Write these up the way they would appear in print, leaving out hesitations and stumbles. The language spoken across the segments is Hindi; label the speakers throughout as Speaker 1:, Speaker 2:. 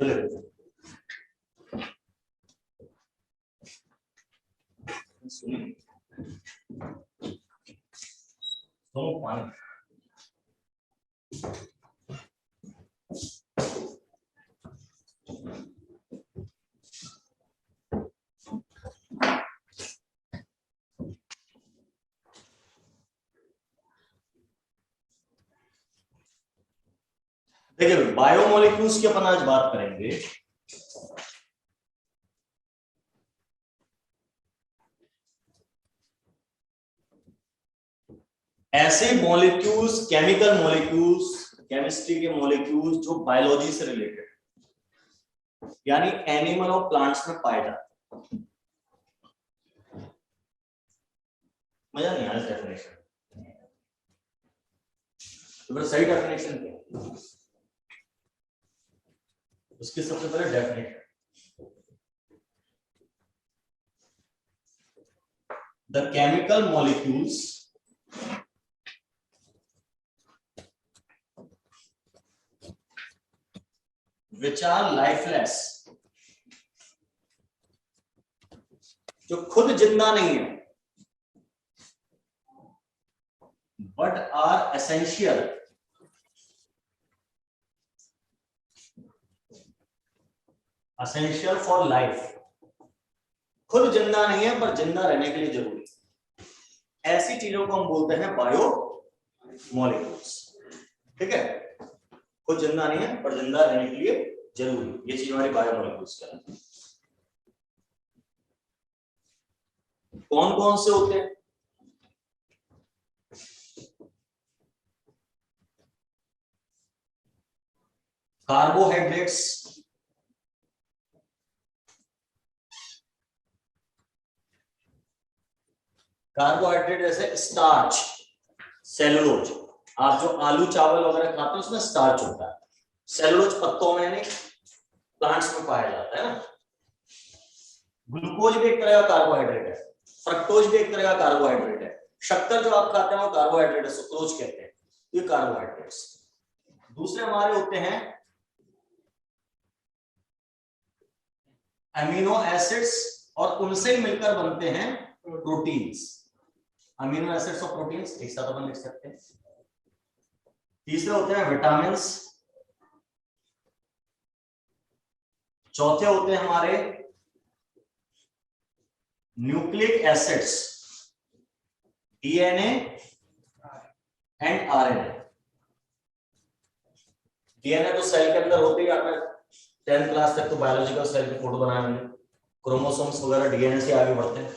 Speaker 1: चलिए तो पानी देखिए बायोमोलिक्यूल्स की अपन आज बात करेंगे। ऐसे मॉलिक्यूल्स, केमिकल मॉलिक्यूल्स, केमिस्ट्री के मॉलिक्यूल्स जो बायोलॉजी से रिलेटेड यानी एनिमल और प्लांट्स में पाए जाते हैं। मजा नहीं आया डेफिनेशन, तो सही डेफिनेशन क्या उसकी सबसे पहले definition, the chemical molecules which are lifeless, जो खुद जिंदा नहीं है but are essential for life, खुद जिंदा नहीं है पर जिंदा रहने के लिए जरूरी, ऐसी चीजों को हम बोलते हैं बायो मॉलिक्यूल्स। ठीक है, खुद जिंदा नहीं है पर जिंदा रहने के लिए जरूरी, ये चीज हमारी बायोमोलिक्यूल्स कहलाती है। कौन कौन से होते हैं? कार्बोहाइड्रेट्स, कार्बोहाइड्रेट जैसे स्टार्च, सेलुलोज, आप जो आलू चावल वगैरह खाते हैं उसमें स्टार्च होता है, सेलुलोज पत्तों में नहीं प्लांट्स में पाया जाता है ना। ग्लूकोज भी एक तरह का कार्बोहाइड्रेट है, फ्रक्टोज भी एक तरह का कार्बोहाइड्रेट है, शक्कर जो आप खाते हैं वो कार्बोहाइड्रेट है, सुक्रोज कहते हैं, ये कार्बोहाइड्रेट्स। दूसरे हमारे होते हैं अमीनो एसिड्स और उनसे मिलकर बनते हैं प्रोटीन्स। अमीनो एसिड्स और प्रोटीन्स एक साथ अपन लिख सकते हैं। तीसरे होते हैं विटामिन्स, चौथे होते हैं हमारे nucleic acids, DNA and RNA. DNA तो सेल के अंदर होते ही, आपने 10th क्लास तक तो बायोलॉजिकल सेल की फोटो बनाए होंगे, क्रोमोसोम्स वगैरह डीएनए से आगे बढ़ते हैं।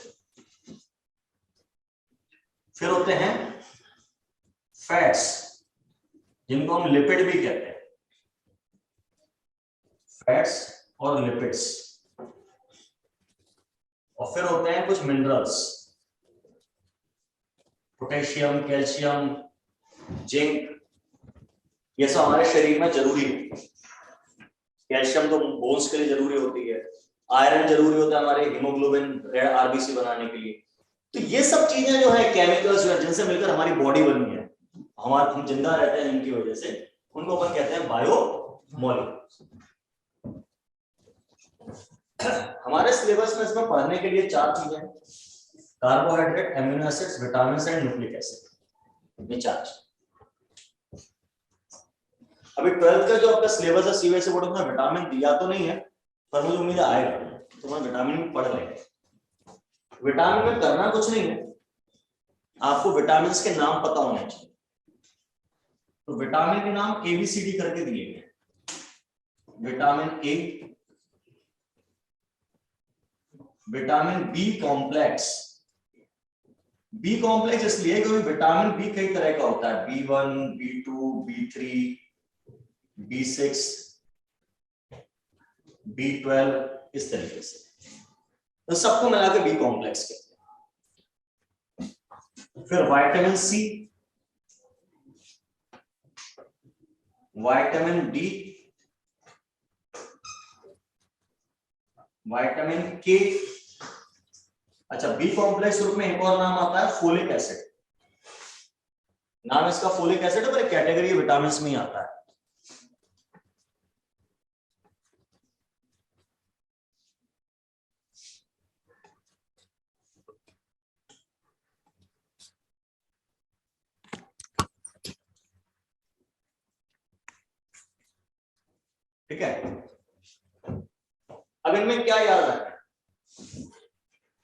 Speaker 1: फिर होते हैं फैट्स जिनको हम लिपिड भी कहते हैं, फैट्स और लिपिड्स। और फिर होते हैं कुछ मिनरल्स, पोटेशियम, कैल्शियम, जिंक, ये सब हमारे शरीर में जरूरी है। कैल्शियम तो बोन्स के लिए जरूरी होती है, आयरन जरूरी होता है हमारे हीमोग्लोबिन, रेड आरबीसी बनाने के लिए। तो ये सब चीजें जो है केमिकल्स जो है जिनसे मिलकर हमारी बॉडी बनी है, हम जिंदा रहते हैं इनकी वजह से, उनको अपन कहते हैं बायोमोलिक्यूल्स। हमारे सिलेबस में इसमें पढ़ने के लिए 4 चीजें हैं, carbohydrate, amino acids, vitamin and nucleic acid, ये 4। अभी 12th का जो आपका सिलेबस है सीबीएसई बोर्ड में विटामिन दिया तो नहीं है, पर मुझे उम्मीद आएगा तो मैं विटामिन भी पढ़ लेंगे। विटामिन में करना कुछ नहीं है, आपको विटामिन के नाम पता होने चाहिए। तो विटामिन के नाम ABCD करके दिए गए, vitamin A, vitamin B complex. B complex इसलिए क्योंकि विटामिन बी कई तरह का होता है, B1, B2, B3, B6, B12, इस तरीके से, तो सबको मिलाकर बी कॉम्प्लेक्स कहते हैं। फिर vitamin C, vitamin D, vitamin K. अच्छा, बी कॉम्प्लेक्स ग्रुप में एक और नाम आता है फोलिक एसिड, नाम इसका फोलिक एसिड है पर कैटेगरी विटामिन में ही आता है। ठीक है। अब इनमें क्या याद रखना है,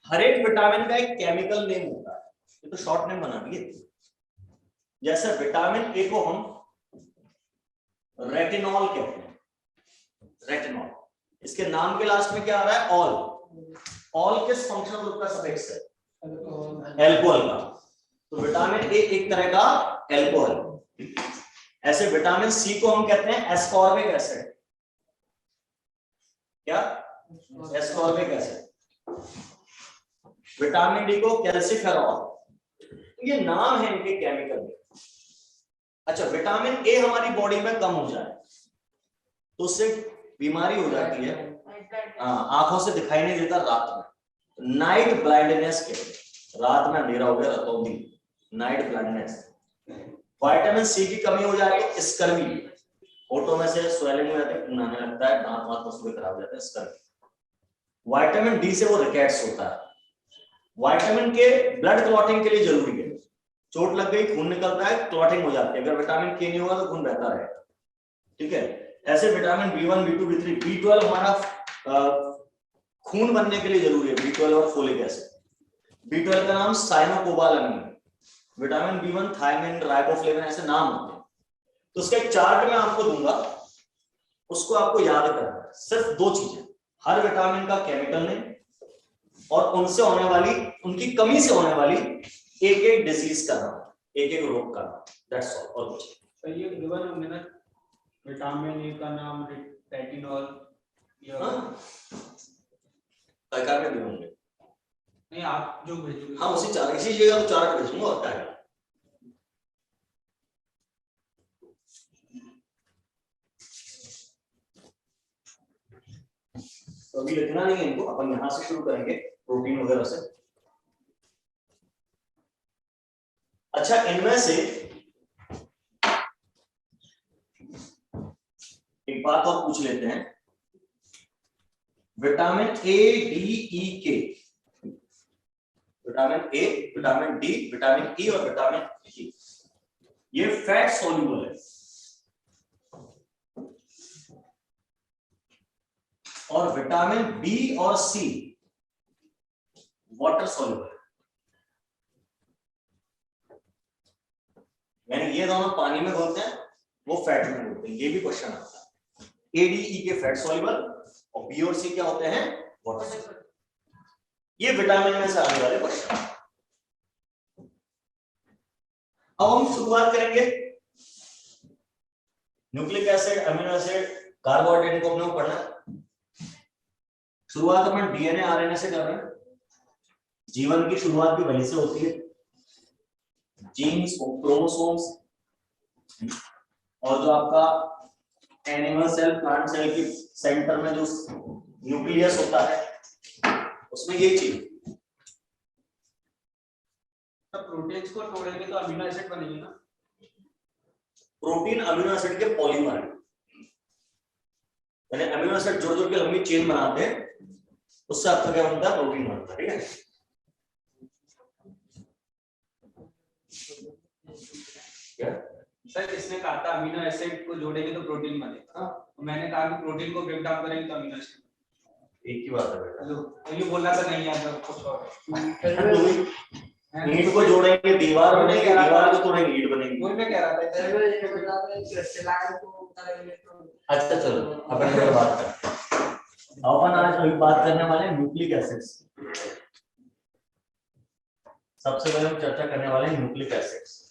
Speaker 1: हर एक विटामिन का एक केमिकल नेम होता है, ये तो शॉर्ट नेम बना दिए। जैसे विटामिन ए को हम रेटिनॉल कहते हैं, रेटिनॉल, इसके नाम के लास्ट में क्या आ रहा है, ऑल। ऑल किस फंक्शनल ग्रुप का सफिक्स है, एल्कोहल का, तो विटामिन ए एक तरह का एल्कोहल। ऐसे विटामिन सी को हम कहते हैं एस्कॉर्बिक एसिड, क्या, एस्कॉर्बिक एसिड। विटामिन डी को कैल्सिफेरॉल। ये नाम है इनके केमिकल। अच्छा, विटामिन ए हमारी बॉडी में कम हो जाए तो उससे बीमारी हो जाती है, आंखों से दिखाई नहीं देता रात में, नाइट ब्लाइंडनेस के, रात में अंधेरा हो गया, रतौंधी, नाइट ब्लाइंडनेस। विटामिन सी की कमी हो जाती है, स्कर्वी, होठों में से स्वेलिंग हो जाती है, खून आने लगता है, दांत वांत मसूड़े खराब हो जाते हैं, स्कर्वी। विटामिन डी से वो रिकेट्स होता है। विटामिन के ब्लड क्लॉटिंग के लिए जरूरी है, चोट लग गई खून निकलता है, क्लॉटिंग हो जाती है, अगर विटामिन के नहीं होगा तो खून बहता रहेगा, ठीक है। ऐसे vitamin B1, B2, B3, B12 हमारा खून बनने के लिए जरूरी है, B12 और फोलिक एसिड। B12 का नाम cyanocobalamin, vitamin B1 thiamine, riboflavin, ऐसे नाम होते हैं। तो उसका एक चार्ट मैं आपको दूंगा, उसको आपको याद करना है। सिर्फ दो चीजें, हर विटामिन का केमिकल नेम और उनसे होने वाली, उनकी कमी से होने वाली एक एक डिजीज का नाम, एक एक रोग का नाम, दैट्स ऑल। और कुछ
Speaker 2: तो ये गिवन होंगे ना, विटामिन ए का नाम रेटिनॉल,
Speaker 1: क्या में होंगे,
Speaker 2: नहीं आप जो भेजोगे,
Speaker 1: हाँ उसी चार्ट, इसी जगह तो चार्ट भेजूंगा और क्या है। तो अभी लिखना नहीं है इनको, अपन यहां से शुरू करेंगे प्रोटीन वगैरह से। अच्छा, इनमें से एक बात और पूछ लेते हैं, विटामिन ए, डी, ई, के, vitamin A, vitamin D, vitamin E और विटामिन ई, ये फैट सोल्यूबल है, और विटामिन बी और सी वाटर सोल्यूबल है। यानी ये दोनों पानी में घुलते हैं, वो फैट में घुलते हैं, ये भी क्वेश्चन आता है। ए, डी, ई के फैट सोल्यूबल और बी और सी क्या होते हैं, वाटर सोल्यूबल। ये विटामिन में से आने वाले क्वेश्चन। अब हम शुरुआत करेंगे nucleic acid, amino acid, carbohydrate को अपने को पढ़ना है। शुरुआत अपन डीएनए आरएनए से कर रहे हैं, जीवन की शुरुआत भी वहीं से होती है, जीन्स, क्रोमोसोम्स, और जो आपका एनिमल सेल, प्लांट सेल के सेंटर में जो न्यूक्लियस होता है उसमें ये चीज।
Speaker 2: प्रोटीन्स को तोड़ेंगे तो अमीनो एसिड बनेंगे ना,
Speaker 1: प्रोटीन अमीनो एसिड के पॉलीमर है, यानी अमीनो एसिड जोड़ जोड़ के लंबी चेन बनाते हैं, उससे आपका क्या बनता है, प्रोटीन बनता है, ठीक है। क्या
Speaker 2: सर इसने कहा था अमीनो एसिड को जोड़ेंगे तो प्रोटीन बनेगा, तो मैंने कहा कि प्रोटीन को ब्रेक डाउन करेंगे तो अमीनो एसिड,
Speaker 1: एक ही बात है बेटा,
Speaker 2: तो ये बोलना था नहीं यार कुछ और
Speaker 1: ईंट को जोड़ेंगे दीवार बनेगी, दीवार को तोड़ेंगे ईंट बनेगी,
Speaker 2: वही मैं कह रहा था।
Speaker 1: अच्छा चलो अपन लोग बात करते हैं। अपन आज अभी बात करने वाले हैं न्यूक्लिक एसिड्स। सबसे पहले हम चर्चा करने वाले हैं न्यूक्लिक एसिड्स।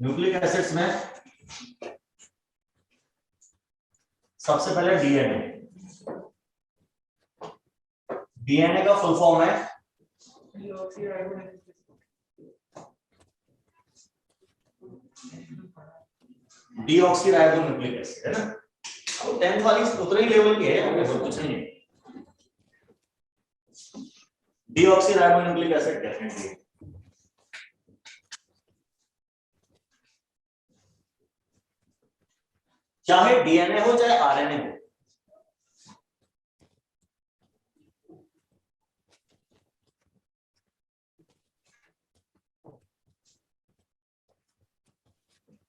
Speaker 1: न्यूक्लिक एसिड्स में सबसे पहले डीएनए। डीएनए का फुल फॉर्म है डीऑक्सीराइबो न्यूक्लिक एसिड, है ना। अब 10th वाली उतने ही लेवल की है, और कुछ नहीं है। डीऑक्सीराइबो न्यूक्लिक एसिड कहते हैं। चाहे डीएनए हो चाहे आरएनए हो,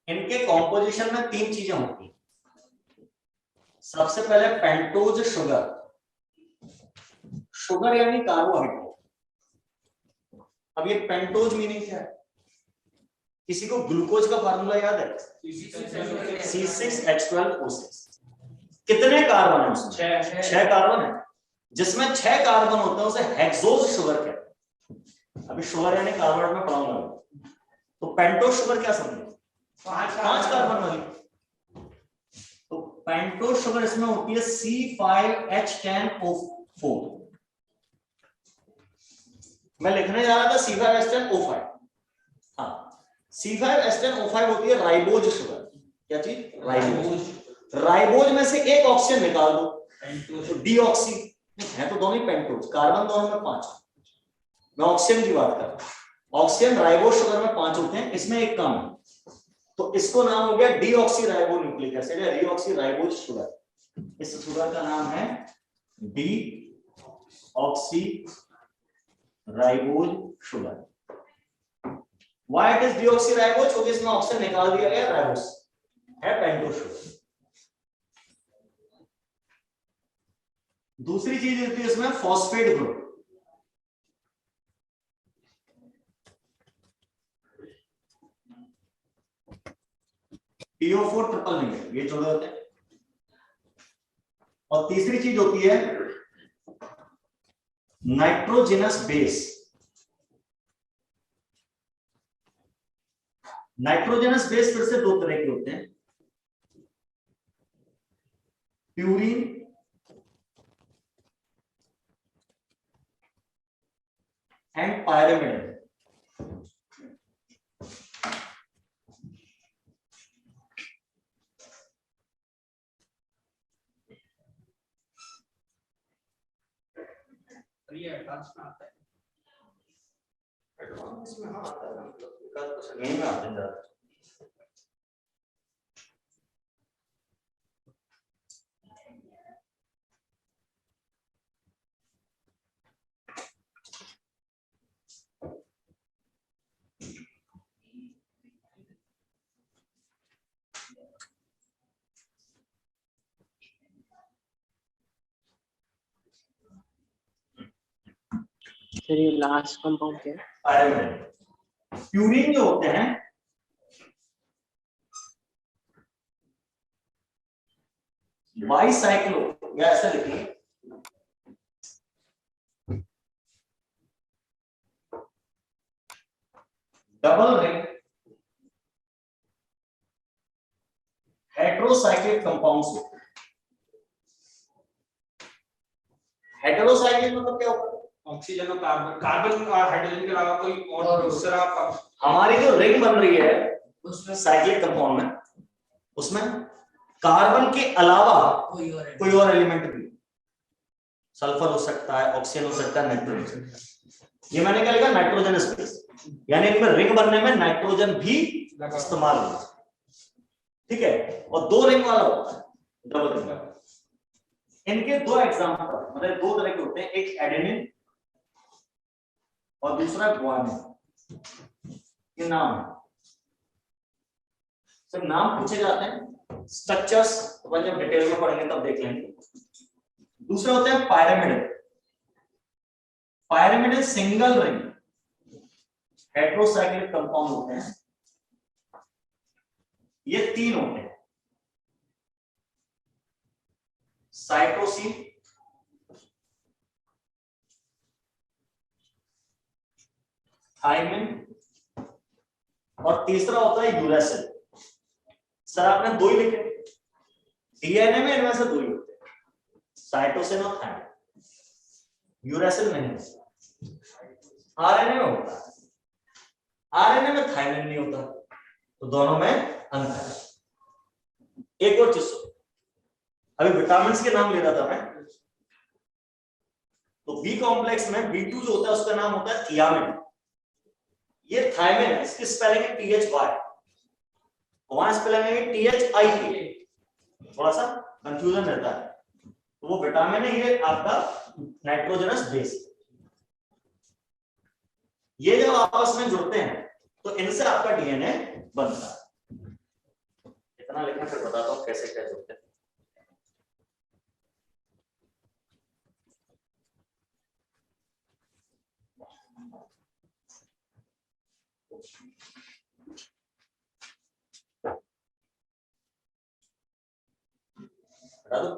Speaker 1: इनके कॉम्पोजिशन में तीन चीजें होती हैं। सबसे पहले पेंटोज शुगर, शुगर यानी कार्बोहाइड्रेट। अब ये पेंटोज मीनिंग क्या है? किसी को ग्लूकोज का फार्मूला याद है? C6H12O6। कितने कार्बन है उसमें? 6 कार्बन है। जिसमें 6 कार्बन होते हैं उसे हेक्सोज शुगर कहते हैं। अभी शुगर यानी कार्बोहाइड्रेट में पढ़ाऊंगा। तो पेंटोज शुगर क्या समझे? 5 कार्बन वाली। तो पेंटोज शुगर इसमें होती है C5H10O4। मैं लिखने जा रहा था C5H10O5। हाँ, C5H10O5 होती है राइबोज शुगर। क्या चीज? राइबोज। राइबोज में से एक ऑक्सीजन निकाल दो तो डीऑक्सी है, तो दोनों ही पेंटोज, कार्बन दोनों में 5। मैं ऑक्सीजन की बात कर रहा हूं। ऑक्सीजन राइबोज शुगर में 5 होते हैं, इसमें एक कम है, तो इसको नाम हो गया डीऑक्सी राइबो न्यूक्लिक एसिड या डीऑक्सी राइबोज शुगर। इस शुगर का नाम है deoxy ribose sugar. Why it is deoxy ribose? क्योंकि इसमें ऑक्सीजन निकाल दिया गया, राइबोज है पेंटोज शुगर। दूसरी चीज होती है इसमें phosphate group. PO4 triple negative, ये जुड़े होते हैं। और तीसरी चीज होती है नाइट्रोजनस बेस। नाइट्रोजनस बेस फिर से 2 तरह के होते हैं, प्यूरीन एंड पायरेमिडन।
Speaker 2: ये एडवांस में आता है।
Speaker 1: एडवांस में हाँ आता है, मतलब विकास क्वेश्चन यही में आते हैं ज्यादा।
Speaker 3: सर ये लास्ट कंपाउंड क्या है?
Speaker 1: पायरेमिडन। प्यूरीन जो होते हैं बाईसाइक्लो, या ऐसा लिखिए डबल रिंग हेटेरोसाइक्लिक कंपाउंड्स होते हैं। हेटेरोसाइक्लिक मतलब क्या होता है?
Speaker 2: ऑक्सीजन और कार्बन, कार्बन और हाइड्रोजन के अलावा कोई और दूसरा
Speaker 1: हमारी जो रिंग बन रही है उसमें साइक्लिक कंपाउंड में, उसमें कार्बन के अलावा कोई और एलिमेंट भी, सल्फर हो सकता है, ऑक्सीजन हो सकता है, नाइट्रोजन हो सकता है। ये मैंने क्या लिखा? नाइट्रोजनस बेस, यानी इनमें रिंग बनने में नाइट्रोजन भी इस्तेमाल होता है। ठीक है, और 2 रिंग वाला होता है डबल रिंग। इनके 2 एग्जांपल, मतलब 2 तरह के होते हैं, एक एडेनिन और दूसरा ग्वानिन। ये नाम है, सब नाम पूछे जाते हैं, स्ट्रक्चर्स अपन जब डिटेल में पढ़ेंगे तब देख लेंगे। दूसरे होते हैं पायरेमिडन। पायरेमिडन सिंगल रिंग हेटेरोसाइक्लिक कंपाउंड होते हैं। ये 3 होते हैं, साइटोसिन, थायमिन और तीसरा होता है यूरेसिल। सर आपने 2 ही लिखे, डीएनए में इनमें से 2 ही होते हैं, साइटोसिन और थायमिन। यूरेसिल नहीं होता, आरएनए में होता है। आरएनए में थायमिन नहीं होता, तो दोनों में अंतर है। एक और चीज, अभी विटामिन के नाम ले रहा था मैं, तो बी कॉम्प्लेक्स में B2 जो होता है उसका नाम होता है थियामिन। ये थायमिन है, इसकी स्पेलिंग है THY, वहां स्पेलिंग है THIK, थोड़ा सा कंफ्यूजन रहता है। तो वो विटामिन है, ये आपका नाइट्रोजनस बेस। ये जब आपस में जुड़ते हैं तो इनसे आपका डीएनए बनता है। इतना लिखना, फिर बताता हूं कैसे क्या जुड़ते हैं। हटा दो।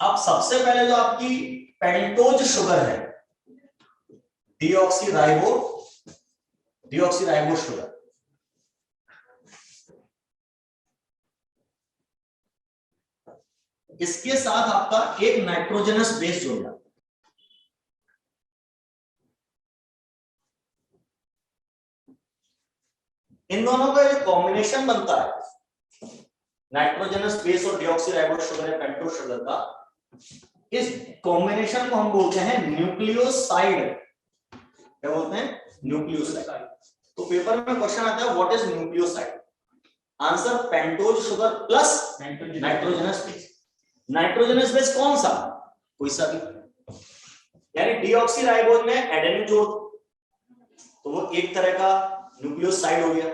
Speaker 1: अब सबसे पहले जो आपकी पेंटोज शुगर है, डीऑक्सीराइबो शुगर, इसके साथ आपका एक नाइट्रोजनस बेस जुड़ जाता है। इन दोनों का जो कॉम्बिनेशन बनता है, नाइट्रोजनस बेस और डीऑक्सीराइबो शुगर है पेंटोज शुगर का, इस कॉम्बिनेशन को हम बोलते हैं न्यूक्लियोसाइड। क्या बोलते हैं? न्यूक्लियोसाइड। तो पेपर में क्वेश्चन आता है what is nucleoside? Answer pentose sugar plus nitrogenous base. Nitrogenous base कौन सा? कोई सा भी, यानी डीऑक्सीराइबोज में एडेनिन जोड़ दो तो वो एक तरह का न्यूक्लियोसाइड हो गया,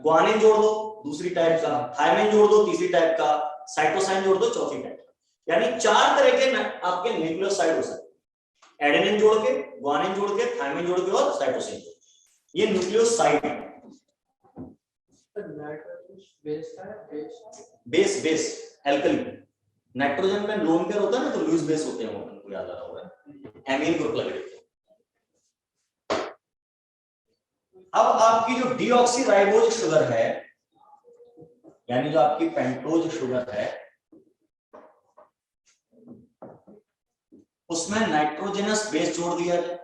Speaker 1: ग्वानिन जोड़ दो दूसरी टाइप का, थायमिन जोड़ दो तीसरी टाइप का, साइटोसाइन जोड़ दो चौथी टाइप का, यानी 4 तरह के आपके न्यूक्लियोसाइड हो सकते हैं। एडेनिन जोड़ के, ग्वानिन जोड़ के, थायमिन जोड़ के और साइटोसिन जोड़ के, ये न्यूक्लियोसाइड है। बेस बेस एल्कली, नाइट्रोजन में लोन पेयर होता है ना, तो लूज बेस होते हैं, वो उनको याद आ रहा होगा, एमीन ग्रुप लगे रहते हैं। अब आपकी जो डीऑक्सीराइबोज शुगर है, यानी जो आपकी पेंटोज शुगर है, उसमें नाइट्रोजनस बेस जोड़ दिया जाए,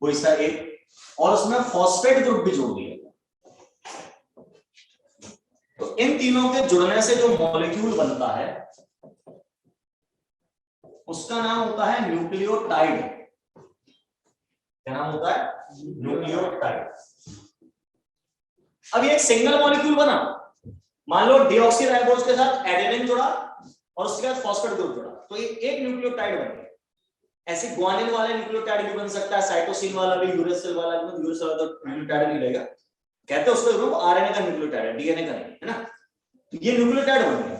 Speaker 1: कोई सा एक, और उसमें फॉस्फेट ग्रुप भी जोड़ दिया जाए। तो इन तीनों के जुड़ने से जो मॉलिक्यूल बनता है उसका नाम होता है न्यूक्लियोटाइड। क्या नाम होता है? न्यूक्लियोटाइड। अब ये एक सिंगल मॉलिक्यूल बना, मान लो डीऑक्सीराइबोज के साथ एडेनिन जुड़ा और उसके साथ फॉस्फेट ग्रुप जुड़ा, तो ये एक न्यूक्लियोटाइड बन गया। ऐसे ग्वानिन वाला न्यूक्लियोटाइड भी बन सकता है, साइटोसिन वाला भी, यूरेसिल वाला भी, यूरेसिल वाला तो न्यूक्लियोटाइड नहीं रहेगा, कहते हैं उसको ग्रुप आरएनए का न्यूक्लियोटाइड है, डीएनए का नहीं, है ना। तो ये न्यूक्लियोटाइड बन गया।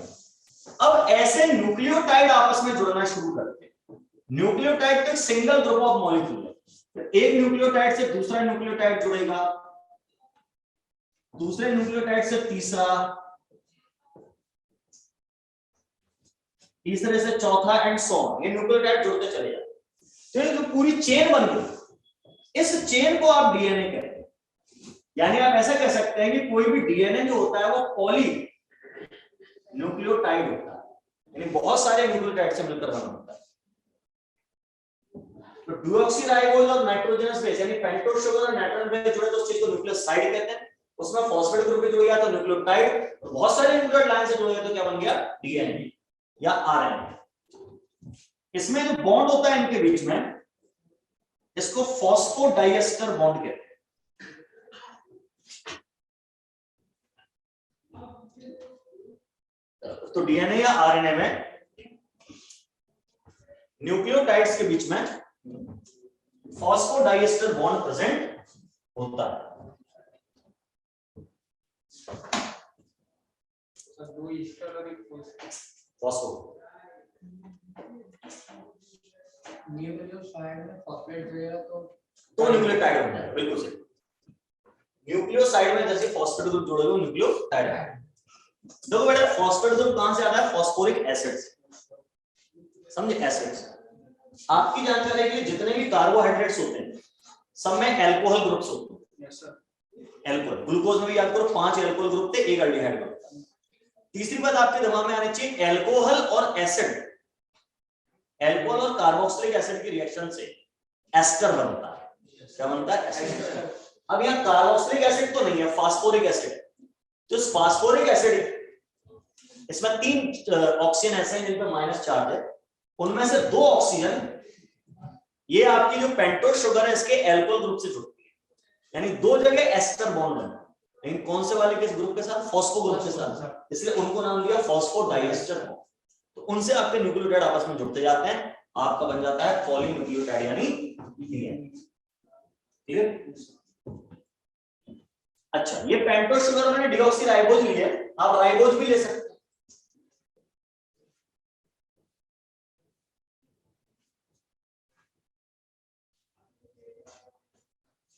Speaker 1: अब ऐसे न्यूक्लियोटाइड आपस में जुड़ना शुरू करते हैं। न्यूक्लियोटाइड तो एक सिंगल ग्रुप ऑफ मॉलिक्यूल है, एक न्यूक्लियोटाइड से दूसरा न्यूक्लियोटाइड जुड़ेगा, दूसरे न्यूक्लियोटाइड से तीसरा, तीसरे से चौथा एंड सो ऑन, ये न्यूक्लियोटाइड जुड़ते चले जाते। तो ये जो पूरी चेन बन गई, इस चेन को आप डीएनए कहते हैं। यानी आप ऐसा कह सकते हैं कि कोई भी डीएनए जो होता है वो पॉली न्यूक्लियोटाइड होता है, यानी बहुत सारे न्यूक्लियोटाइड से मिलकर बना होता है। तो डीऑक्सीराइबोज और नाइट्रोजनस बेस यानी पेंटोज शुगर और नाइट्रोजन बेस जुड़े तो उस चीज को न्यूक्लियोसाइड कहते हैं। उसमें फॉस्फेट ग्रुप भी जुड़ गया तो न्यूक्लियोटाइड, और बहुत सारे न्यूक्लियोटाइड लाइन से जुड़ गए तो क्या बन गया? डीएनए या आरएनए। इसमें जो बॉन्ड होता है इनके बीच में, इसको फॉस्फोडाइएस्टर बॉन्ड कहते हैं। तो डीएनए या आरएनए में न्यूक्लियोटाइड्स के बीच में फॉस्फोडाइएस्टर बॉन्ड प्रेजेंट होता है।
Speaker 2: दो ईस्टर और एक
Speaker 1: फॉस्फो
Speaker 2: न्यूक्लियोसाइड में फॉस्फेट जुड़ेगा
Speaker 1: तो न्यूक्लियोटाइड बन जाएगा, बिल्कुल सही। न्यूक्लियोसाइड में जैसे फॉस्फेट ग्रुप जुड़ेगा न्यूक्लियोटाइड है। देखो बेटा, फॉस्फेट ग्रुप कहां से आता है? फॉस्फोरिक एसिड से, समझे? एसिड से। आपकी जानकारी के लिए जितने भी कार्बोहाइड्रेट्स होते हैं सब में अल्कोहल ग्रुप्स होते हैं।
Speaker 2: Yes sir.
Speaker 1: अल्कोहल, ग्लूकोज में भी याद करो 5 अल्कोहल ग्रुप थे, 1 एल्डिहाइड ग्रुप था। तीसरी बात आपके दिमाग में आनी चाहिए, अल्कोहल और एसिड, अल्कोहल और कार्बोक्सिलिक एसिड की रिएक्शन से एस्टर बनता है। क्या बनता है? एस्टर। अब यहाँ कार्बोक्सिलिक एसिड तो नहीं है, फास्फोरिक एसिड। तो इस फास्फोरिक एसिड, इसमें 3 ऑक्सीजन ऐसे हैं जिन पे माइनस चार्ज है, उनमें से 2 ऑक्सीजन ये आपकी जो पेंटोज शुगर है इसके अल्कोहल ग्रुप से जुड़ती है, यानी 2 जगह एस्टर बॉन्ड बनता है। लेकिन कौन से वाले किस ग्रुप के साथ? फॉस्फो ग्रुप के साथ, इसलिए उनको नाम दिया फॉस्फोडाइएस्टर। तो उनसे आपके न्यूक्लियोटाइड आपस में जुड़ते जाते हैं, आपका बन जाता है पॉलीन्यूक्लियोटाइड यानी डीएनए। ठीक है। अच्छा, ये पेंटोज शुगर मैंने डीऑक्सीराइबोज ली है, आप राइबोज भी ले सकते हैं।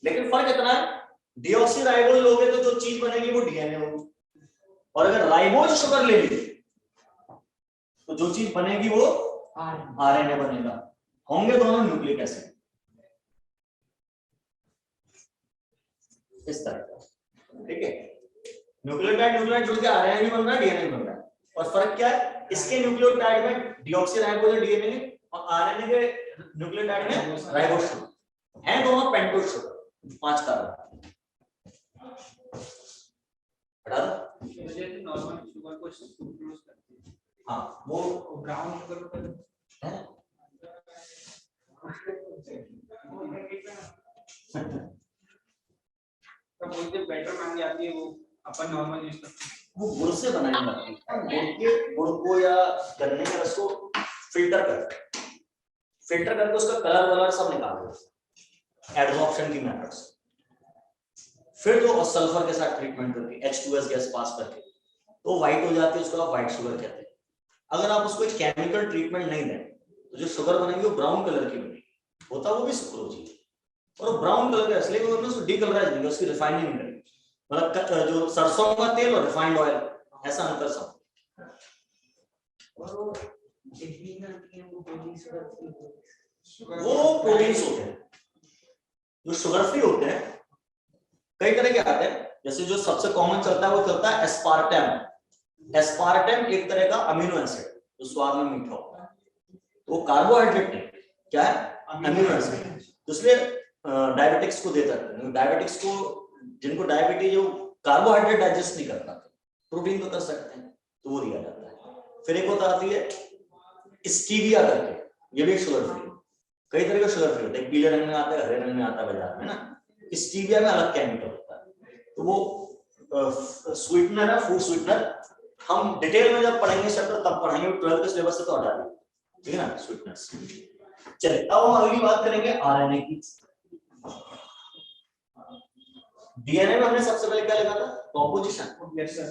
Speaker 1: लेकिन फर्क इतना है, डीऑक्सीराइबोज लोगे तो जो चीज बनेगी वो डीएनए होगी, और अगर राइबोज शुगर ले ली तो जो चीज बनेगी वो आरएनए बनेगा। होंगे दोनों न्यूक्लिक एसिड इस तरह का। ठीक है, न्यूक्लियोटाइड न्यूक्लियोटाइड जुड़ के आरएनए भी बन रहा है, डीएनए भी बन रहा है। और फर्क क्या है, इसके न्यूक्लियोटाइड में डीऑक्सीराइबोज डीएनए और आरएनए के न्यूक्लियोटाइड में राइबोज शुगर है, दोनों पेंटोज शुगर 5 कार्बन। हटा दो,
Speaker 2: जैसे नॉर्मल शुगर को सुक्रोज करते हैं।
Speaker 1: हाँ वो
Speaker 2: ब्राउन शुगर को
Speaker 1: है।
Speaker 2: तो बोलते बेटर मान जाती है, वो अपन नॉर्मल यूज करते हैं।
Speaker 1: वो गुड़ से बनाई जाती है, गुड़ को या गन्ने के रस को फिल्टर करके उसका कलर वलर सब निकाल दो एडसॉर्प्शन की मेथड से, फिर तो सल्फर के साथ ट्रीटमेंट करके H2S गैस पास करके तो व्हाइट हो जाती है, उसको आप व्हाइट शुगर कहते हैं। अगर आप उसको एक केमिकल ट्रीटमेंट नहीं दें तो जो शुगर बनेगी वो ब्राउन कलर की बनेगी, होता वो भी सुक्रोज ही, और ब्राउन कलर का इसलिए वो उसको डीकलराइज नहीं, उसकी रिफाइनिंग नहीं करेंगे, मतलब जो सरसों का तेल और रिफाइंड ऑयल ऐसा अंतर सब। वो प्रोटीन्स होते हैं जो शुगर फ्री होते हैं, कई तरह के आते हैं। जैसे जो सबसे कॉमन चलता है वो चलता है एस्पार्टम। एस्पार्टम एक तरह का अमीनो एसिड जो स्वाद में मीठा होता है, तो वो कार्बोहाइड्रेट नहीं, क्या है? Amino acid. तो इसलिए डायबिटिक्स को देता है, डायबिटिक्स को, जिनको डायबिटीज जो कार्बोहाइड्रेट डाइजेस्ट नहीं करता, प्रोटीन तो कर सकते हैं, तो वो दिया जाता है। फिर एक होता आती है स्टीविया करके, ये भी शुगर फ्री, कई तरह के शुगर फ्री होते हैं, पीले रंग में आता है, हरे रंग में आता है बाजार में ना। स्टीविया में अलग केमिकल होता है, तो वो स्वीटनर है, फूड स्वीटनर। हम डिटेल में जब पढ़ेंगे चैप्टर तब पढ़ेंगे, 12th के सिलेबस से तो हटा देंगे, ठीक है ना, स्वीटनर्स। चलिए अब हम अगली बात करेंगे आरएनए की। डीएनए में हमने सबसे पहले क्या लिखा था? कॉम्पोजिशन।
Speaker 2: Yes sir.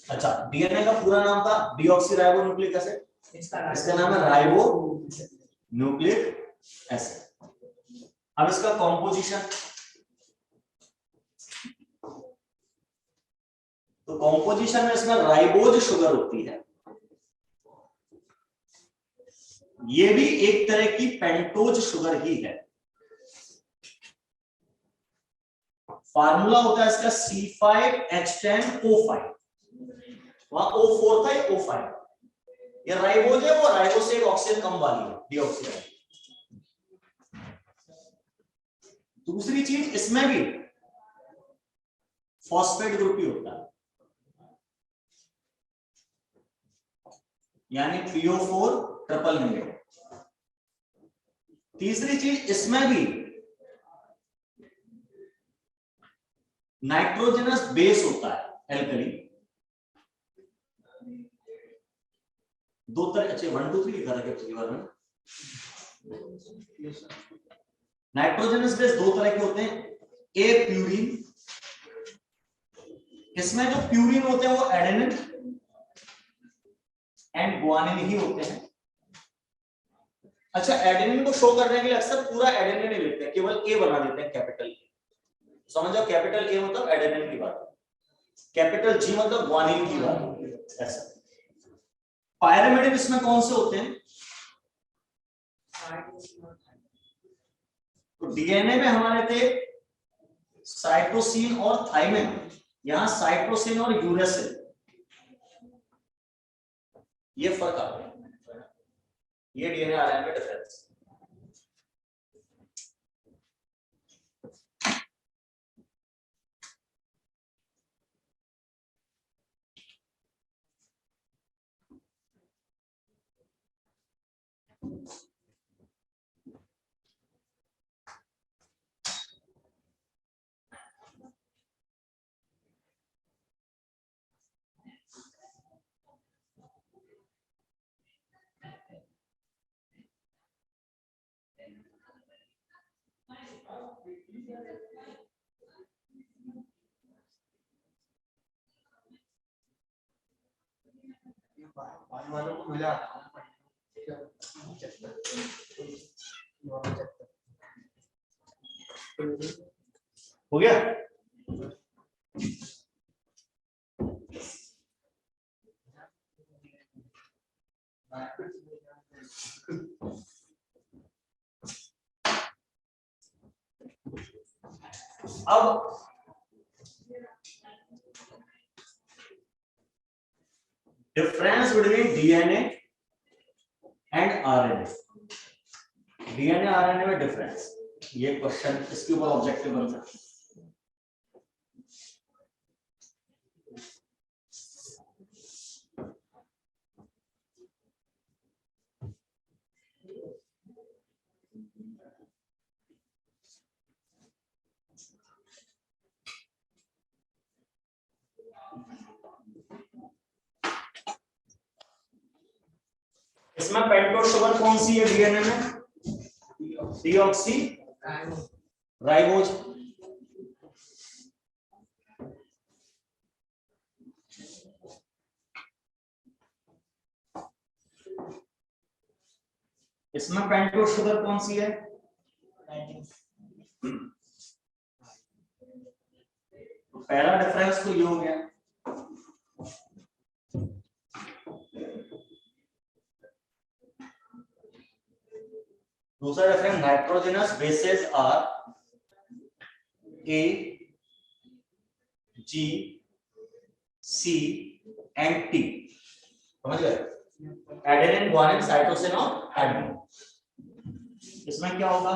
Speaker 1: अच्छा, डीएनए का पूरा नाम था डीऑक्सीराइबो न्यूक्लिक एसिड, इसका नाम है राइबो न्यूक्लिक एसिड। अब इसका कॉम्पोजिशन, तो कॉम्पोजिशन में इसमें राइबोज शुगर होती है, ये भी एक तरह की पेंटोज शुगर ही है। फार्मूला होता है इसका C5H10O5, वहां O4 था, ये O5। ये राइबोज है, वो राइबोज से एक ऑक्सीजन कम वाली है, डीऑक्सीराइबो। दूसरी चीज, इसमें भी फॉस्फेट ग्रुप ही होता है, यानी PO4 ट्रिपल नेगेटिव। तीसरी चीज, इसमें भी नाइट्रोजनस बेस होता है, एल्कली। दो तरह, अच्छे 1 2 3 लिखा था पिछली बार में। नाइट्रोजनस बेस दो तरह के होते हैं, ए प्यूरिन, इसमें जो प्यूरिन होते हैं वो एडेनिन एंड ग्वानिन ही होते हैं। अच्छा, एडेनिन को शो करने के लिए अक्सर पूरा एडेनिन नहीं लिखते हैं, केवल ए बना देते हैं, कैपिटल ए। समझ जाओ, कैपिटल ए मतलब एडेनिन की बात, कैपिटल जी मतलब ग्वानिन की बात, ऐसा। पायरिमिडिन इसमें कौन से होते हैं? तो डीएनए में हमारे थे साइटोसिन और थाइमिन, यहां साइटोसिन और यूरेसिल, ये फर्क आ गया, ये डीएनए आरएनए में डिफरेंस।
Speaker 2: वालों को मजा आता है।
Speaker 1: हो गया? अब difference between DNA and RNA, DNA RNA में डिफरेंस, ये क्वेश्चन इसके ऊपर ऑब्जेक्टिव बन सकता है। इसमें पेंटोस शुगर कौन सी है डीएनए में? Deoxy ribose. इसमें पेंटोस शुगर कौन सी है? तो पहला डिफरेंस तो ये हो गया। दूसरा difference, nitrogenous bases are A, G, C and T. समझ गए? एडेनिन, ग्वानिन, साइटोसिन और थाइमिन। इसमें क्या होगा?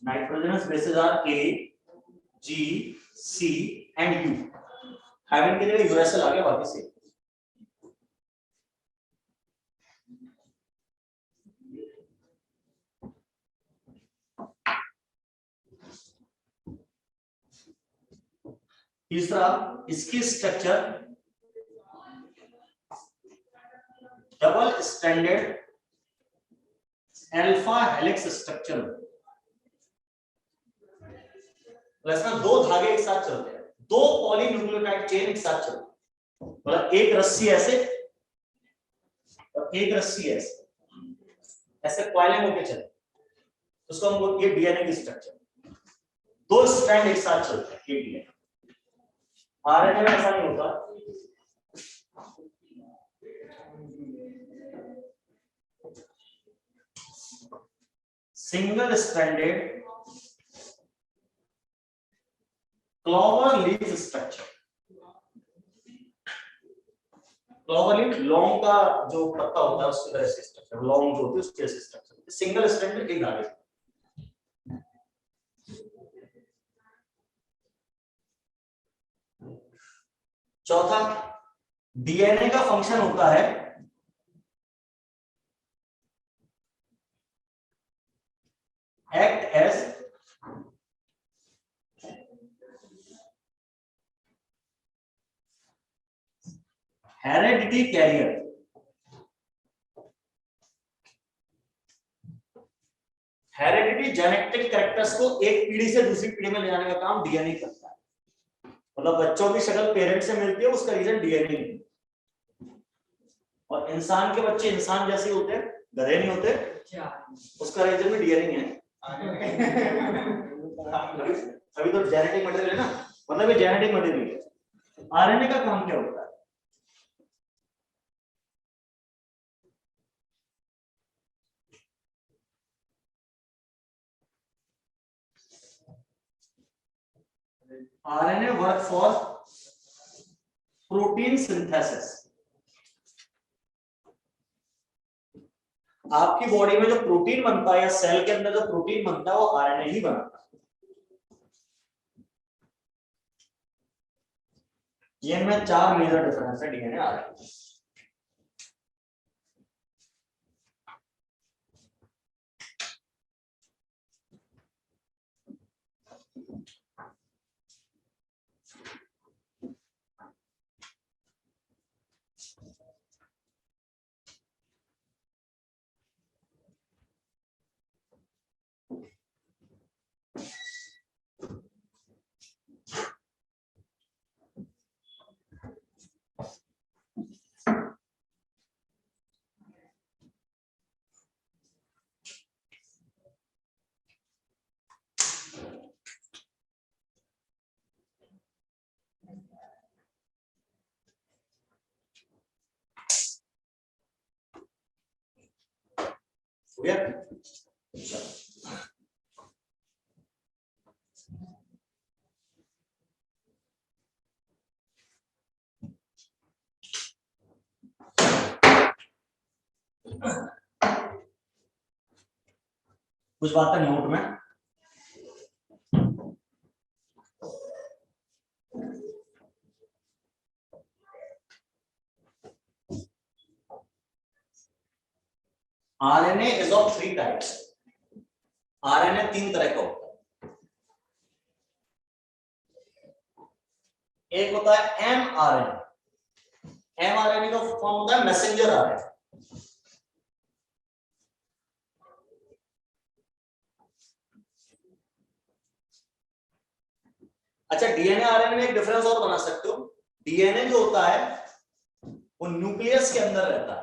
Speaker 1: Nitrogenous bases are A, G, C and U. Thymine के लिए यूरेसिल आ गया बाकी से। तीसरा, इसकी structure double standard alpha helix structure, इसमें दो धागे एक साथ चलते हैं, दो पॉलीन्यूक्लियोटाइड चेन एक साथ चलते हैं। मतलब एक रस्सी ऐसे और एक रस्सी ऐसे, ऐसे कॉइलिंग होके चले, उसको हम बोलते हैं डीएनए की स्ट्रक्चर। दो स्ट्रैंड एक साथ चलते हैं, एक डीएनए। आरएनए में ऐसा नहीं होता। Single stranded clover leaf structure. Clover leaf लौंग का जो पत्ता होता है उसकी तरह से स्ट्रक्चर, लौंग जो होती है उसके जैसे स्ट्रक्चर। सिंगल स्ट्रैंडेड एक धागे। चौथा, डीएनए का फंक्शन होता है act as heredity carrier. Heredity genetic characters को एक पीढ़ी से दूसरी पीढ़ी में ले जाने का काम डीएनए करता है। मतलब बच्चों की शक्ल पेरेंट्स से मिलती है, उसका रीजन डीएनए है। और इंसान के बच्चे इंसान जैसे होते हैं, गधे नहीं होते, उसका रीजन भी डीएनए है। अभी तो जेनेटिक मटेरियल है ना, मतलब ये जेनेटिक मटेरियल है। आरएनए का काम क्या होता है? RNA work for protein synthesis. आपकी बॉडी में जो प्रोटीन बनता है या सेल के अंदर जो प्रोटीन बनता है वो आरएनए ही बनाता है। ये में 4 मेजर डिफरेंस है डीएनए आरएनए। हो गया? कुछ बात है नोट में। RNA is of 3 types. RNA 3 तरह का होता है। एक होता है एमआरएनए। एमआरएनए का फॉर्म होता है मैसेंजर आरएनए। अच्छा, डीएनए आरएनए में एक डिफरेंस और बना सकते हो। डीएनए जो होता है वो न्यूक्लियस के अंदर रहता है।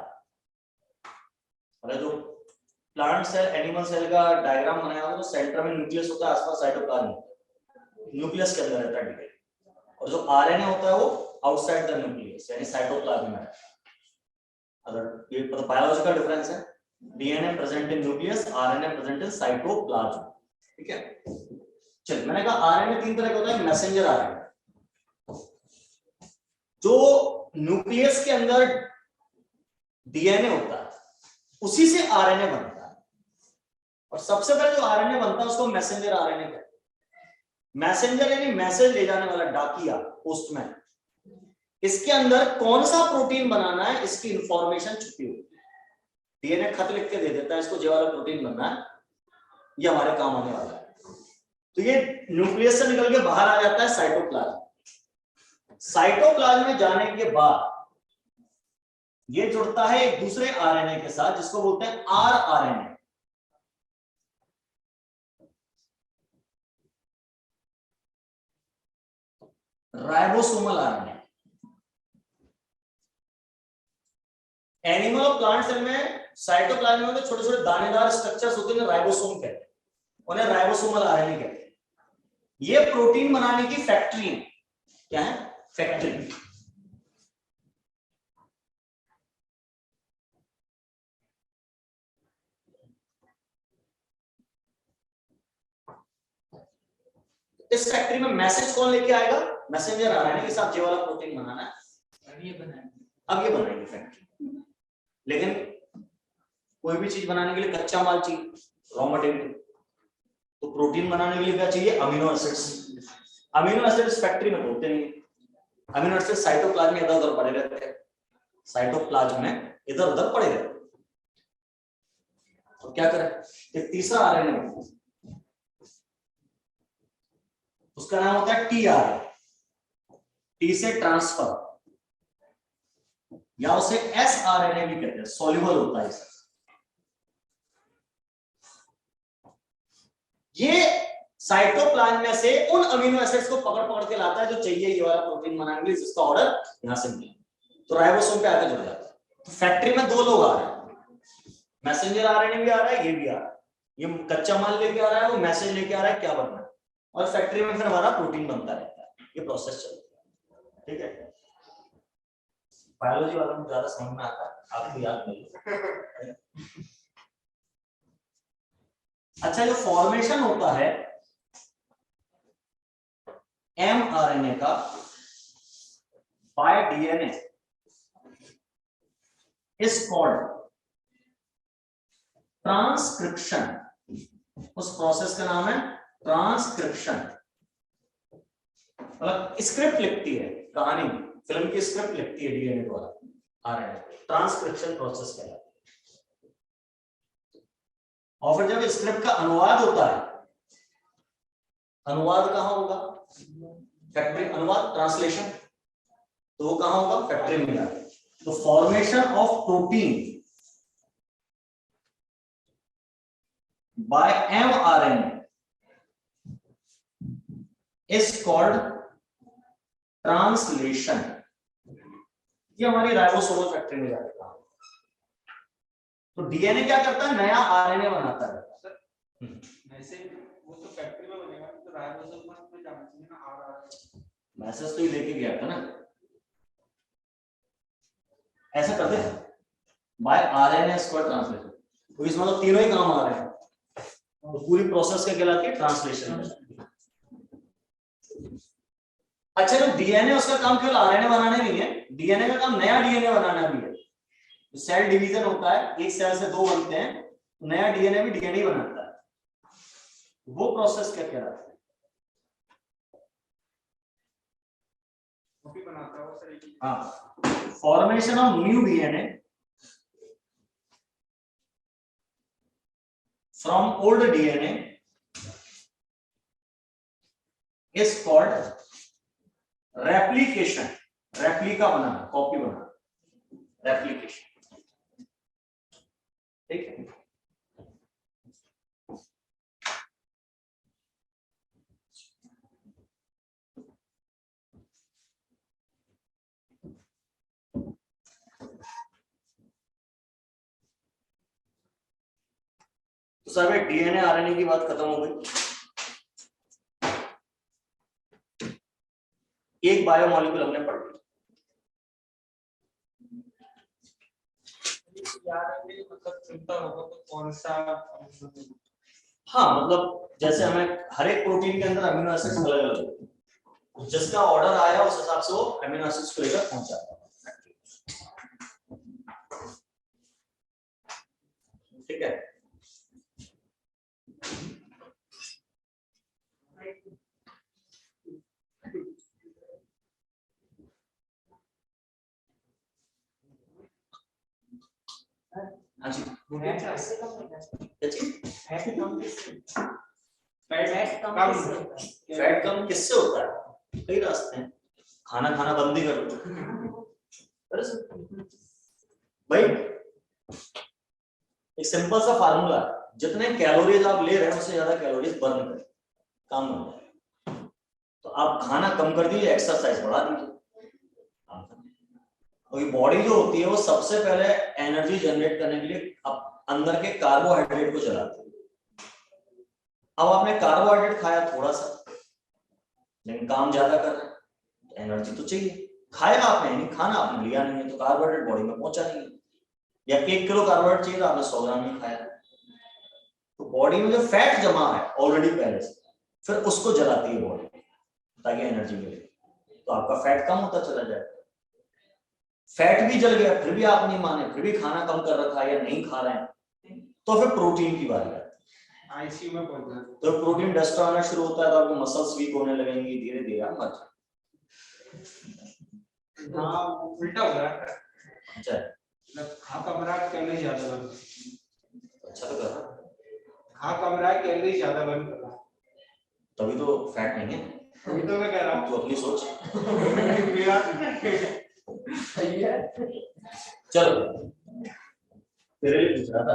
Speaker 1: मतलब जो प्लांट सेल एनिमल सेल का डायग्राम बनाया होगा तो सेंटर में न्यूक्लियस होता है, आसपास साइटोप्लाज्म होता है, न्यूक्लियस के अंदर रहता है डीएनए। और जो आरएनए होता है वो आउटसाइड द न्यूक्लियस यानी साइटोप्लाज्म में रहता है। अगर ये बायोलॉजिकल डिफरेंस है, DNA present in nucleus, RNA present in cytoplasm. ठीक है, चलिए मैंने कहा आरएनए 3 तरह का होता है। मैसेंजर आरएनए जो न्यूक्लियस के अंदर डीएनए होता है उसी से आरएनए बनता है। और सबसे पहले जो आरएनए बनता है उसको मैसेंजर आरएनए कहते हैं। मैसेंजर यानी मैसेज ले जाने वाला, डाकिया, पोस्टमैन। इसके अंदर कौन सा प्रोटीन बनाना है इसकी इंफॉर्मेशन छुपी होती है। डीएनए खत लिख के दे देता है, इसको ये वाला प्रोटीन बनना है, ये हमारे काम आने वाला है। तो ये न्यूक्लियस से निकल के बाहर आ जाता है साइटोप्लाज्म। साइटोप्लाज्म में जाने के बाद ये जुड़ता है एक दूसरे आरएनए के साथ जिसको बोलते हैं आरआरएनए। Ribosomal RNA. एनिमल और प्लांट सेल में साइटोप्लाज्म में छोटे छोटे दानेदार स्ट्रक्चर्स होते हैं, राइबोसोम कहते हैं, उन्हें राइबोसोमल आरएनए कहते हैं। ये प्रोटीन बनाने की फैक्ट्री है। क्या है? फैक्ट्री। इस फैक्ट्री में मैसेज कौन लेके आएगा? मैसेंजर आरएनए के साथ ये वाला प्रोटीन बनाना है, अब ये बनाएंगे फैक्ट्री। लेकिन कोई भी चीज बनाने के लिए कच्चा माल चाहिए, रॉ मटेरियल। तो प्रोटीन बनाने के लिए क्या चाहिए? Amino acids. Amino acids factory में होते नहीं। अमीनो एसिड साइटोप्लाज्म में इधर उधर पड़े रहते हैं, साइटोप्लाज्म में इधर उधर पड़े रहते हैं। तो क्या करें? एक तीसरा आरएनए, उसका नाम होता है टीआरएनए। टी से ट्रांसफर, या उसे एसआरएनए भी कहते हैं, सॉल्युबल होता है। ये साइटोप्लाज्म में से उन अमीनो एसिड्स को पकड़ पकड़ के लाता है जो चाहिए ये वाला प्रोटीन बनाने के लिए, जिसका ऑर्डर यहां से मिला। तो राइबोसोम पे आके जुड़ जाता है। तो फैक्ट्री में 2 लोग आ रहे हैं, मैसेंजर आरएनए भी आ रहा है, ये भी आ रहा है। ये कच्चा माल लेके आ रहा है, वो मैसेज लेके आ रहा है क्या बनना है, और फैक्ट्री में फिर हमारा प्रोटीन बनता रहता है। ये प्रोसेस चलता है। ठीक है, बायोलॉजी वालों को ज्यादा समझ में आता है, आपको याद नहीं। अच्छा, जो फॉर्मेशन होता है एमआरएनए का bye DNA is called transcription. उस प्रोसेस का नाम है ट्रांसक्रिप्शन। मतलब स्क्रिप्ट लिखती है, कहानी फिल्म की स्क्रिप्ट लिखती है डीएनए द्वारा आरएनए। ट्रांसक्रिप्शन प्रोसेस कहलाता है। और फिर जब स्क्रिप्ट का अनुवाद होता है, अनुवाद कहां होगा? फैक्ट्री। अनुवाद, ट्रांसलेशन, तो वो कहां होगा? फैक्ट्री में जाके। तो formation of protein by mRNA is called translation. ये हमारी राइबोसोमल फैक्ट्री में जाता है। तो डीएनए क्या करता है, नया आरएनए बनाता है।
Speaker 2: वैसे वो तो फैक्ट्री में बनेगा, तो राइबोसोम में जाना चाहिए ना, आरआरएनए।
Speaker 1: मैसेज तो ही लेके गया था ना, ऐसा कर दे बाय आरएनए स्क्वायर ट्रांसलेशन, तो इसमें तो तीनों ही काम आ रहे हैं। तो पूरी प्रोसेस क्या कहलाती है, ट्रांसलेशन। अच्छा, तो डीएनए उसका काम केवल आरएनए बनाने नहीं है, डीएनए का काम नया डीएनए बनाना भी है। सेल डिवीजन होता है, एक सेल से दो बनते हैं, तो नया डीएनए भी डीएनए बनाता है। वो प्रोसेस क्या कहलाता है?
Speaker 2: कॉपी बनाता है वो सर एक ही।
Speaker 1: हाँ, formation of new DNA from old DNA is called replication. Replica banana, copy banana, replication. ठीक है। तो सर भाई डीएनए आरएनए की बात खत्म हो गई। एक बायोमॉलिक्यूल हमने पढ़ लिया।
Speaker 2: मतलब चुनता होगा तो कौन सा?
Speaker 1: हाँ, मतलब जैसे हमें हर एक प्रोटीन के अंदर अमीनो एसिड्स अलग अलग होते हैं, जिसका ऑर्डर आया उस हिसाब से वो अमीनो एसिड्स को लेकर पहुंचाता है। ठीक है। हाँ जी, फैट कम किससे होता है? कई रास्ते हैं। खाना खाना बंद ही कर दो भाई। एक सिंपल सा फार्मूला, जितने कैलोरीज आप ले रहे हैं उससे ज्यादा कैलोरीज बर्न करें, काम बन जाए। तो आप खाना कम कर दीजिए, एक्सरसाइज बढ़ा दीजिए। और बॉडी जो होती है वो सबसे पहले एनर्जी जनरेट करने के लिए अंदर के कार्बोहाइड्रेट को जलाती है। अब आपने कार्बोहाइड्रेट खाया थोड़ा सा, लेकिन काम ज्यादा कर रहे हैं, तो एनर्जी तो चाहिए। खाया आपने नहीं, खाना आपने लिया नहीं है, तो कार्बोहाइड्रेट बॉडी में पहुंचा नहीं है। या 1 किलो कार्बोहाइड्रेट चाहिए तो आपने 100 ग्राम ही खाया। तो बॉडी में जो फैट जमा है ऑलरेडी पहले से, फिर उसको जलाती है बॉडी ताकि एनर्जी मिले। तो आपका फैट कम होता चला जाए। फैट भी जल गया, फिर भी आप नहीं माने, फिर भी खाना कम कर रखा है या नहीं खा रहे हैं, तो फिर प्रोटीन की बारी आती है।
Speaker 2: आईसीयू में पहुंच जाए
Speaker 1: तो प्रोटीन डस्ट आना शुरू होता है, तो आपके मसल्स वीक होने लगेंगे, धीरे धीरे आप मर जाएंगे।
Speaker 2: हाँ, उल्टा हो रहा है।
Speaker 1: अच्छा,
Speaker 2: मतलब खा कमरा कैलोरी ज्यादा बन,
Speaker 1: अच्छा तो कर रहा है।
Speaker 2: खा कमरा कैलोरी ज्यादा बन कर रहा है,
Speaker 1: तभी तो फैट नहीं है।
Speaker 2: तभी तो मैं कह रहा हूँ
Speaker 1: तू अपनी सोच।
Speaker 2: मेरा सही है।
Speaker 1: चलो, तेरे लिए पूछ रहा था।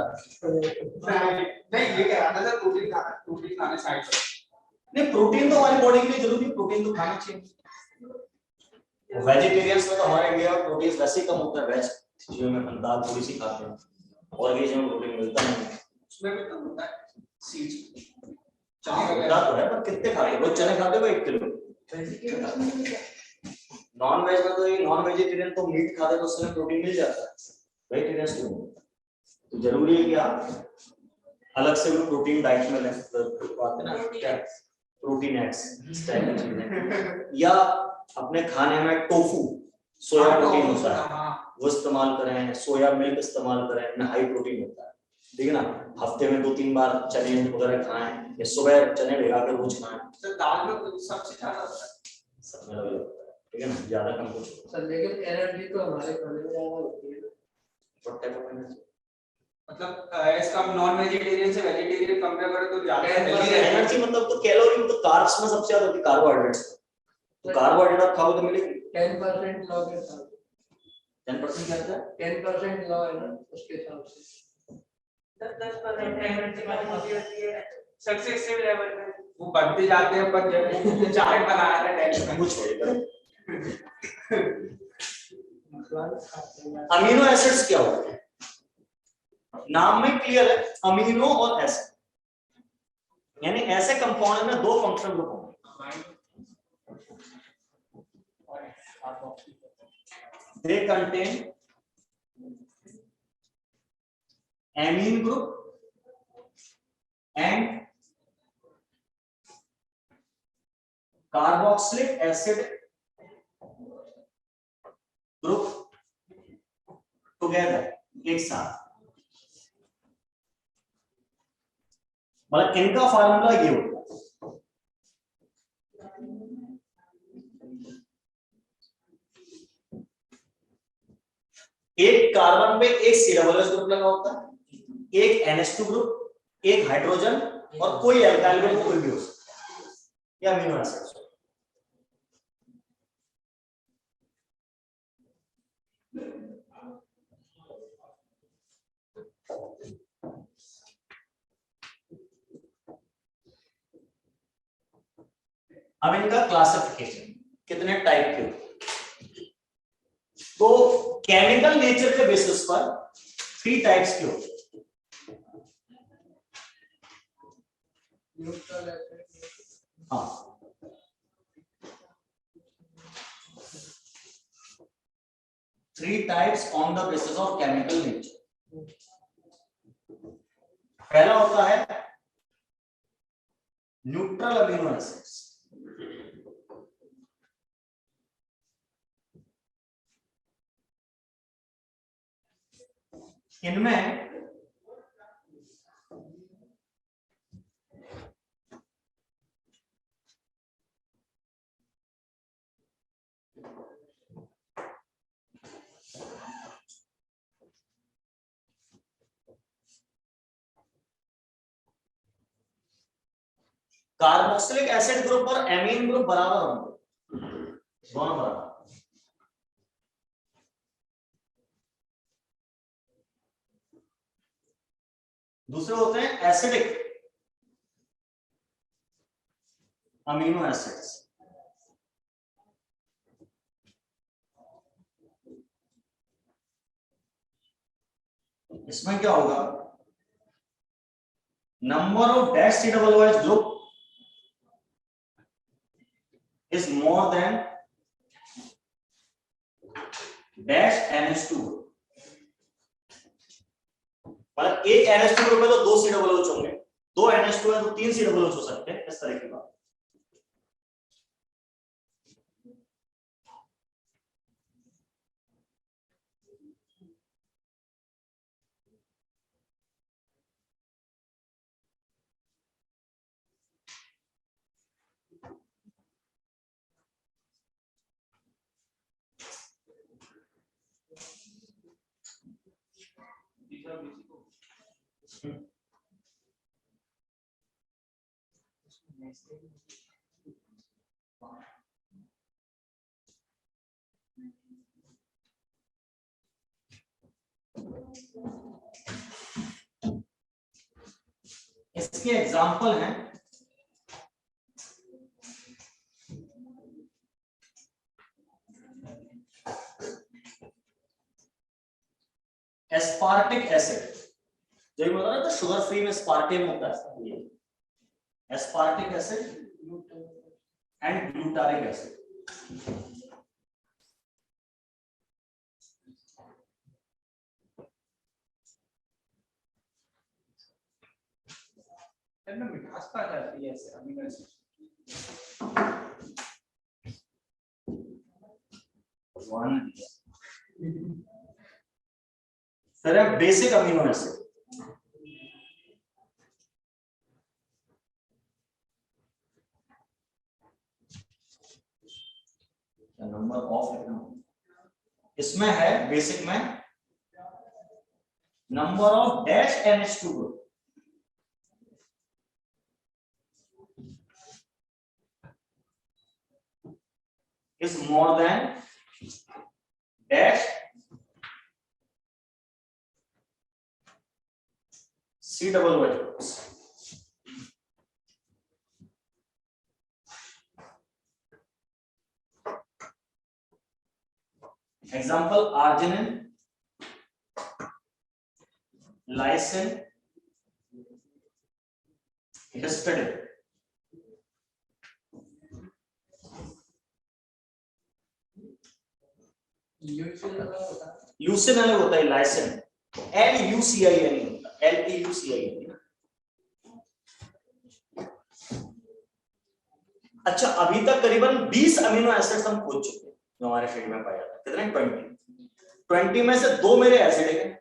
Speaker 2: नहीं, ये कह रहा था सर, प्रोटीन खाने साइड पर।
Speaker 1: नहीं, प्रोटीन तो हमारी बॉडी के लिए जरूरी है, प्रोटीन तो खाना चाहिए। वेजिटेरियंस में तो हमारे इंडिया में प्रोटीन वैसे ही कम होता है। वेज चीजों में हम दाल थोड़ी सी खाते हैं, और ये में प्रोटीन मिलता नहीं है।
Speaker 2: उसमें भी तो होता है सीड्स,
Speaker 1: चने वगैरह तो है, पर कितने खाते हो? रोज चने खाते हो 1 किलो? नॉन वेज में तो, ये नॉन वेजिटेरियन तो मीट खाते तो उसमें प्रोटीन मिल जाता है, वेजिटेरियंस क्यों? तो जरूरी है कि आप अलग से भी प्रोटीन डाइट में लें। तो आते ना क्या, प्रोटीन एक्स इस टाइप की चीजें, या अपने खाने में टोफू, सोया प्रोटीन होता है, वो इस्तेमाल करें। सोया मिल्क इस्तेमाल करें, इनमें हाई प्रोटीन होता है। ठीक है ना, हफ्ते में 2-3 बार चने वगैरह खाएं, या सुबह चने भिगा कर रोज खाएं।
Speaker 2: तो दाल में सबसे ज्यादा होता है,
Speaker 1: सब में अलग होता है। ठीक है ना, ज्यादा कम कुछ
Speaker 3: सर लेकिन एनर्जी तो हमारे खाने में ज्यादा होती है।
Speaker 1: What type of energy?
Speaker 2: मतलब इसका नॉन वेजिटेरियन से वेजिटेरियन कंपेयर करें तो ज्यादा
Speaker 1: एनर्जी मतलब तो कैलोरी में तो कार्ब्स में सबसे ज्यादा होती है, कार्बोहाइड्रेट्स। तो कार्बोहाइड्रेट आप खाओगे तो मिलेगी
Speaker 3: 10% लॉ के साथ।
Speaker 1: 10% क्या होता है?
Speaker 3: 10% लॉ है ना, उसके हिसाब से
Speaker 2: सक्सेसिव लेवल में वो बढ़ते जाते हैं, पर जब चार्ट बनाया था टेक्स्ट में
Speaker 1: कुछ अमीनो एसिड्स क्या होते हैं? नाम में क्लियर है, अमीनो और एसिड, यानी ऐसे कंपाउंड में दो फंक्शन ग्रुप होंगे। They contain amine group and carboxylic acid group together, एक साथ। मतलब इनका फार्मूला ये होगा, एक कार्बन पे एक C डबल एच ग्रुप लगा होता है, एक NH2 ग्रुप, एक हाइड्रोजन और कोई अल्काइल ग्रुप कोई भी हो सकता है, या अमीनो एसिड। अब इनका क्लासिफिकेशन कितने टाइप के होते हैं? तो केमिकल नेचर के बेसिस पर 3 टाइप्स के होते हैं।
Speaker 3: न्यूट्रल एसिड,
Speaker 1: हाँ, three types on the basis of chemical nature. पहला होता है न्यूट्रल अमीनो एसिड्स, इनमें कार्बोक्सिलिक एसिड ग्रुप और एमीन ग्रुप बराबर होंगे, दोनों बराबर। दूसरे होते हैं एसिडिक अमीनो एसिड्स, इसमें क्या होगा, number of dash C double O H group is more than dash NH2 group. मतलब एक NH2 ग्रुप है तो 2 COOH होंगे, 2 NH2 है तो 3 COOH हो सकते हैं, इस तरह की बात। इसके एग्जाम्पल हैं एस्पार्टिक एसिड, जो ये बता रहा था शुगर फ्री में एस्पार्टेम होता है, ये aspartic acid and glutaric acid.
Speaker 2: मिठास आ जाती है ऐसे amino acid.
Speaker 1: Sir basic amino acid, number of, इसमें है बेसिक में number of dash NH2 group is more than dash C double bond. Example: arginine, lysine, histidine. Leucine अलग होता है, लाइसिन LUCIN नहीं होता, LPUCIN। अच्छा, अभी तक करीबन 20 अमीनो एसिड्स हम खोज चुके हैं जो हमारे शरीर में पाया जाता है। कितने? 20 में से 2 मेरे एसिडिक हैं,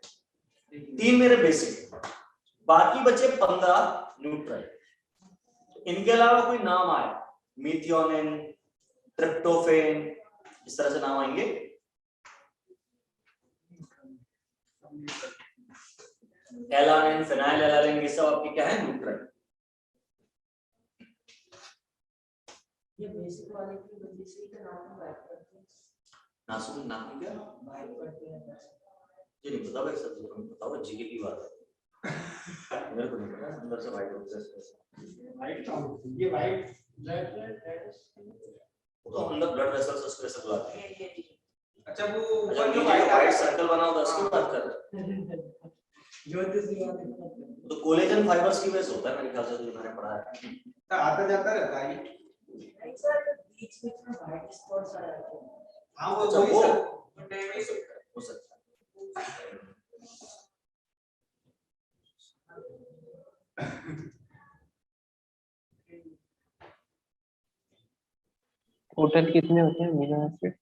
Speaker 1: 3 मेरे बेसिक, बाकी बचे 15 न्यूट्रल। इनके अलावा कोई नाम आए, मीथियोनिन, ट्रिप्टोफेन, इस तरह से नाम आएंगे। एलानिन, फिनाइल एलानिन, ये सब आपके क्या है? न्यूट्रल।
Speaker 3: ये बेसिक वाले की वजह से तो नाम बाइट करते हैं।
Speaker 1: नासुन नाम क्या?
Speaker 3: बाइट करते हैं।
Speaker 1: ये नहीं पता भाई, सब तुम बताओ, जीके की बात है। मेरे को नहीं पता अंदर से वाइट होता है।
Speaker 2: वाइट ये वाइट
Speaker 3: ब्लड
Speaker 1: वो तो अंदर ब्लड वेसल्स उसको ऐसे बुलाते हैं।
Speaker 2: अच्छा वो
Speaker 1: अच्छा,
Speaker 2: ऊपर
Speaker 1: ये
Speaker 2: जो
Speaker 1: जो
Speaker 2: वाइट
Speaker 1: वाइट सर्कल बना होता है उसकी बात कर रहे हैं।
Speaker 3: ज्योतिष दिवाली
Speaker 1: तो कोलेजन फाइबर्स की वजह से होता है मेरे ख्याल से, जो मैंने पढ़ा है।
Speaker 2: आता जाता रहता है।
Speaker 3: सर बीच में वाइट स्पॉट्स आ जाते हैं।
Speaker 2: हाँ
Speaker 1: अच्छा,
Speaker 2: वही
Speaker 1: वो
Speaker 2: सर
Speaker 1: हो सकता है।
Speaker 4: टोटल कितने होते हैं amino acid?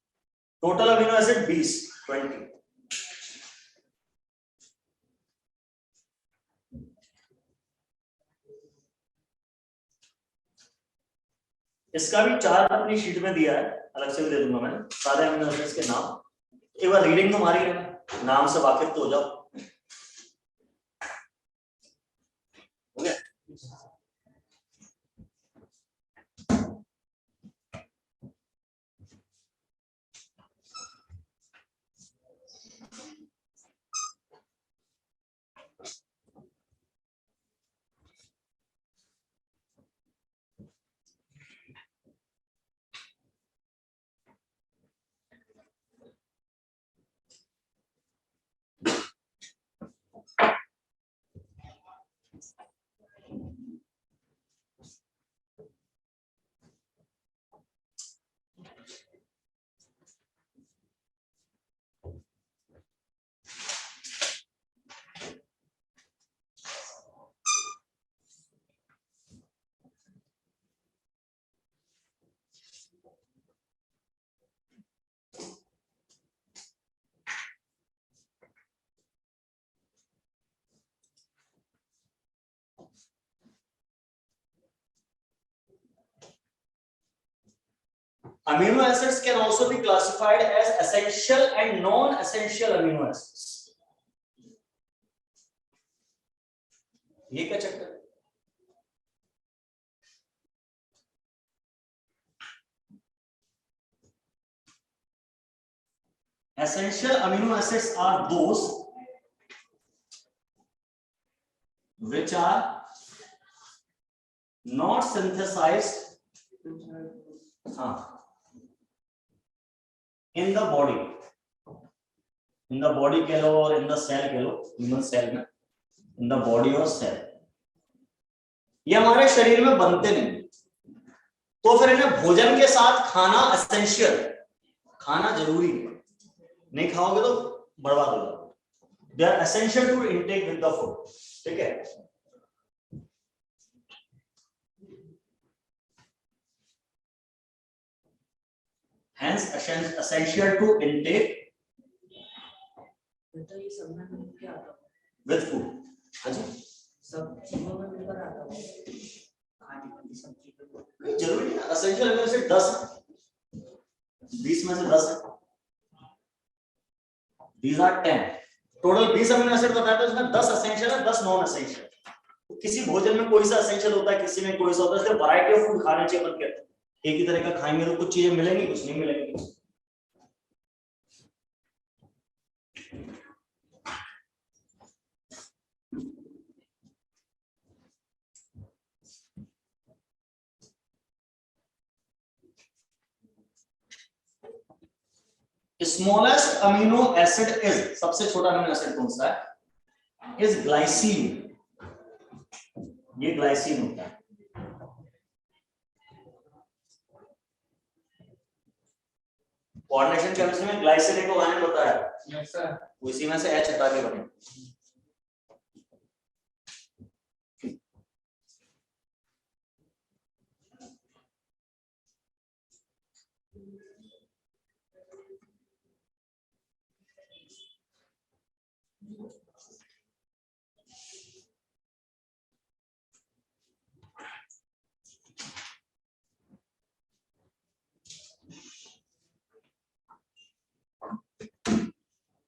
Speaker 1: Total amino acid 20। इसका भी चार्ट अपनी शीट में दिया है, अलग से भी दे दूंगा मैं सारे अमीनो एसिड्स के नाम। एक बार रीडिंग तो हमारी है, नाम से वाकिफ तो हो जाओ। हो गया? Amino acids can also be classified as essential and non-essential amino acids. ये क्या चक्कर? Essential amino acids are those which are not synthesized in the body, कह लो और in the cell कह लो, ह्यूमन सेल में, in the body और सेल, ये हमारे शरीर में बनते नहीं, तो फिर इन्हें भोजन के साथ खाना एसेंशियल, खाना जरूरी है, नहीं खाओगे तो बर्बाद हो जाओगे। They are essential to intake with the food, ठीक है। Hence essential to intake
Speaker 3: तो ये सब में क्या आता है
Speaker 1: with food। हाँ जी,
Speaker 3: सब चीजों में मिलकर आता है खाने वाली सब चीजों
Speaker 1: नहीं जरूरी नहीं, एसेंशियल अमीनो एसिड 10 है, 20 में से 10 है, these are 10, total 20 amino acid बताया था, इसमें 10 एसेंशियल है, 10 नॉन एसेंशियल। तो किसी भोजन में कोई सा एसेंशियल होता है, किसी में कोई सा होता है, इसलिए वैरायटी ऑफ फूड खाने चाहिए। अपन कहते हैं एक ही तरह का खाएंगे तो कुछ चीजें मिलेंगी, कुछ नहीं मिलेंगी। स्मॉलेस्ट अमीनो एसिड इज, सबसे छोटा अमीनो एसिड कौन सा है, इज ग्लाइसिन। ये ग्लाइसिन होता है। कोऑर्डिनेशन केमिस्ट्री में ग्लाइसिन को आयन होता है,
Speaker 2: यस सर।
Speaker 1: उसी में से H हटा के बने।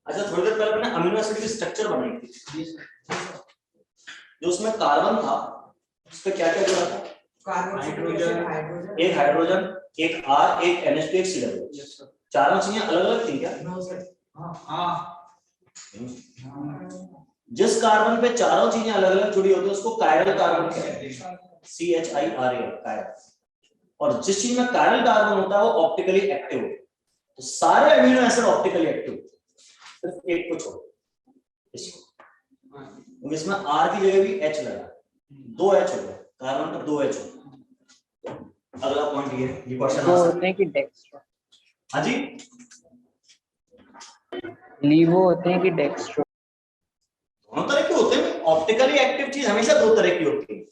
Speaker 1: अच्छा, थोड़ी देर पहले मैंने अमीनो एसिड की स्ट्रक्चर बनाई थी। जो उसमें कार्बन था, उस पे क्या क्या जुड़ा था,
Speaker 2: हाइड्रोजन,
Speaker 1: एक हाइड्रोजन, एक R, एक NH2, एक CH।
Speaker 2: Yes sir.
Speaker 1: चारों चीजें अलग अलग थी क्या?
Speaker 2: हाँ
Speaker 1: जिस कार्बन पे चारों चीजें अलग अलग जुड़ी होती है उसको कायरल कार्बन कहते हैं, CHIRA कायरल। और जिस चीज में कायरल कार्बन होता है वो ऑप्टिकली एक्टिव होता है। तो सारे अमीनो एसिड ऑप्टिकली एक्टिव होते हैं, सिर्फ एक को छोड़ इसको, क्योंकि इसमें R की जगह भी H लगा, 2 H हो गया, कार्बन का 2 H हो गया। अगला पॉइंट ये क्वेश्चन
Speaker 4: वो
Speaker 1: आ
Speaker 4: होते हैं कि डेक्स्ट्रो,
Speaker 1: हाँ जी,
Speaker 4: लीवो होते हैं कि डेक्स्ट्रो?
Speaker 1: दोनों तरह के होते हैं। ऑप्टिकली एक्टिव चीज हमेशा 2 तरह की होती है।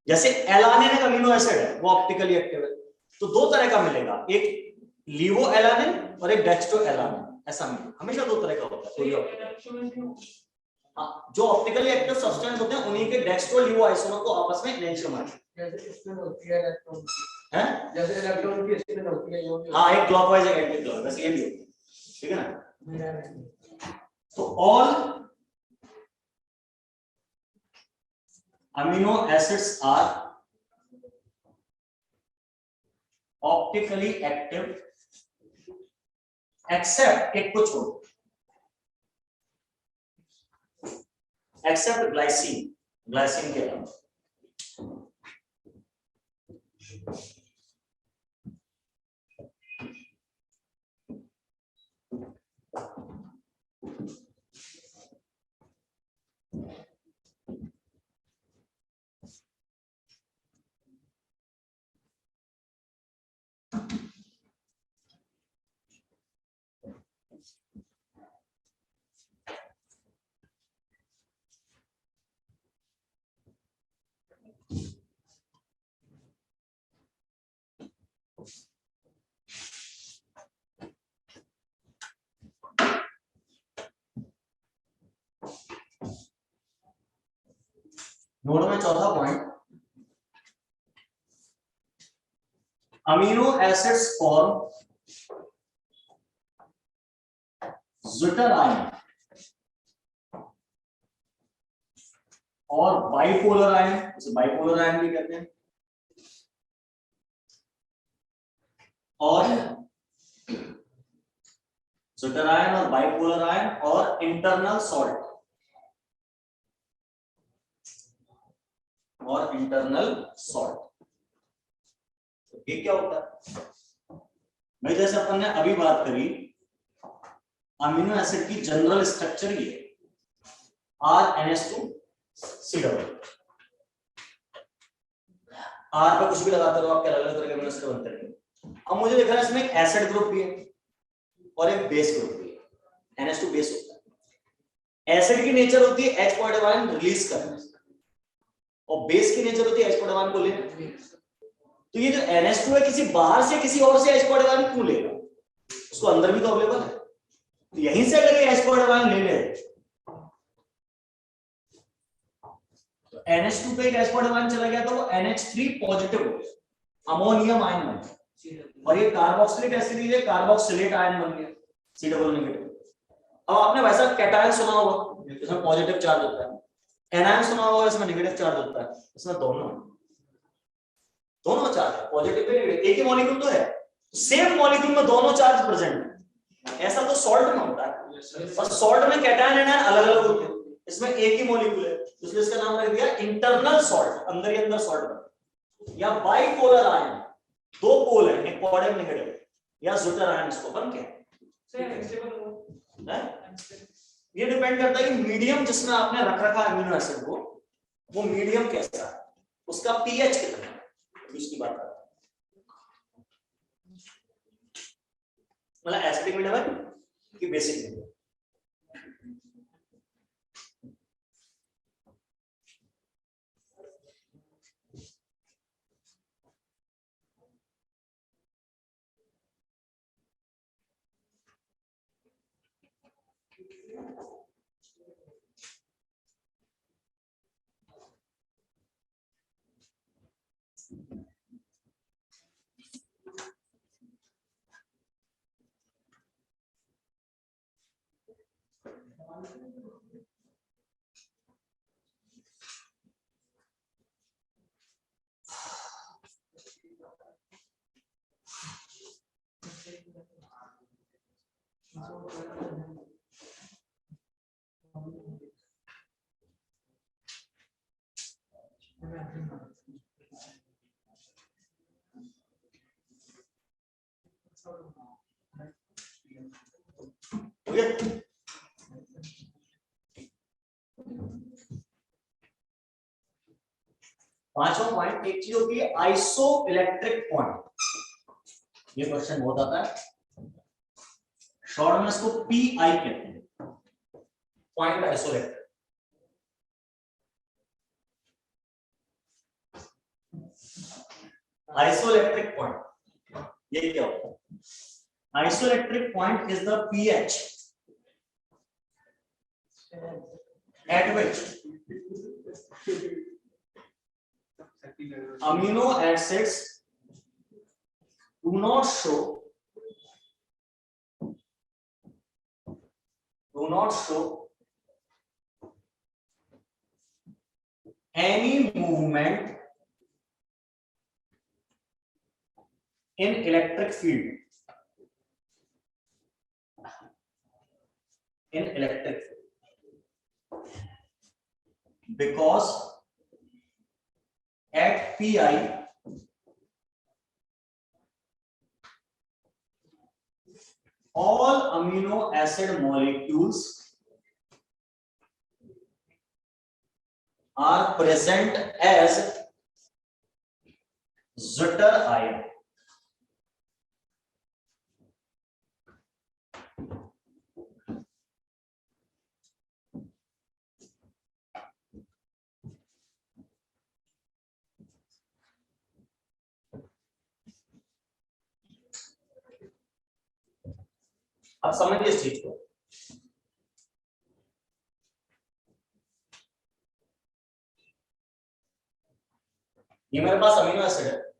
Speaker 1: जैसे एलानिन एक अमीनो एसिड है, वो ऑप्टिकली एक्टिव है, तो 2 तरह का मिलेगा, एक लीवो एलानिन और एक डेक्स्ट्रो एलानिन, ऐसा मिलेगा। हमेशा 2 तरह का होता है। हाँ, जो ऑप्टिकली एक्टिव सब्सटेंस होते हैं उन्हीं के डेक्स्ट्रो लीवो आइसोमर को आपस में एनएच
Speaker 3: जैसे स्पिन होती है इलेक्ट्रॉन की,
Speaker 1: है।
Speaker 3: जैसे इलेक्ट्रॉन की स्पिन होती है,
Speaker 1: हाँ, एक क्लॉकवाइज एक एंटी क्लॉकवाइज, बस ये भी होती है, ठीक है ना। तो all amino acids are optically active except, एक को छोड़, एक्सेप्ट ग्लाइसिन, ग्लाइसिन के अलावा। नोट में चौथा point, amino acids form zwitter ion और बाइपोलर आयन, उसे बाइपोलर आयन भी कहते हैं, और ज्विटर आयन और बाइपोलर आयन और इंटरनल सॉल्ट और इंटरनल सॉल्ट। तो ये क्या होता है भाई, जैसे अपन ने अभी बात करी, अमीनो एसिड की जनरल स्ट्रक्चर ये RNH2C डबल। R पे कुछ भी लगाते रहो आपके अलग अलग तरह के अमीनो एसिड बनते रहेंगे। अब मुझे दिख रहा है इसमें एक एसिड ग्रुप भी है और एक बेस ग्रुप भी है, NH2 बेस होता है। एसिड की नेचर होती है H पॉजिटिव आयन रिलीज करना और बेस की नेचर होती है H पॉजिटिव आयन को लेना। तो ये जो NH2 है, किसी बाहर से किसी और से H पॉजिटिव आयन क्यों लेगा, उसको अंदर भी तो अवेलेबल है। तो यहीं से अगर ये H पॉजिटिव आयन ले ले तो NH2 पे एक H पॉजिटिव आयन चला गया तो वो NH3 पॉजिटिव हो गया, अमोनियम आयन बन गया, और ये कार्बोक्सिलिक एसिड है, कार्बोक्सिलेट आयन बन गया, C डबल नेगेटिव। अब आपने वैसा कैटायन सुना होगा, इसमें पॉजिटिव चार्ज होता है, एनायन सुना होगा, इसमें नेगेटिव चार्ज होता है। इसमें दोनों चार्ज है, पॉजिटिव भी नेगेटिव, एक ही मॉलिक्यूल तो है, सेम मॉलिक्यूल में दोनों चार्ज प्रेजेंट है। ऐसा तो सॉल्ट में होता है, और सॉल्ट में कैटायन एनायन अलग अलग होते हैं, इसमें एक ही मॉलिक्यूल है, इसलिए इसका नाम रख दिया इंटरनल सॉल्ट, अंदर ही अंदर सॉल्ट बनता है। या बाइपोलर आयन, 2 पोल है, एक पॉजिटिव नेगेटिव, या ज्विटर आयन इसको बन गया। ये डिपेंड करता है कि मीडियम जिसमें आपने रख रखा है अमीनो एसिड को, वो मीडियम कैसा है, उसका पीएच कितना है, इसकी बात करते हैं। मतलब एसिडिक मीडियम है कि बेसिक मीडियम। हो गया? पांचवा पॉइंट एक चीज होती है आइसो इलेक्ट्रिक पॉइंट। ये क्वेश्चन बहुत आता है, शॉर्ट में इसको पीआई कहते हैं, पॉइंट आइसोइलेक्ट्रिक। आइसोइलेक्ट्रिक पॉइंट ये क्या होता है? Isoelectric point is the pH at which amino acids do not show any movement in electric field. In electric field, because at pi all amino acid molecules are present as Zutter ion. अब समझिए इस चीज को। ये मेरे पास अमीनो एसिड है,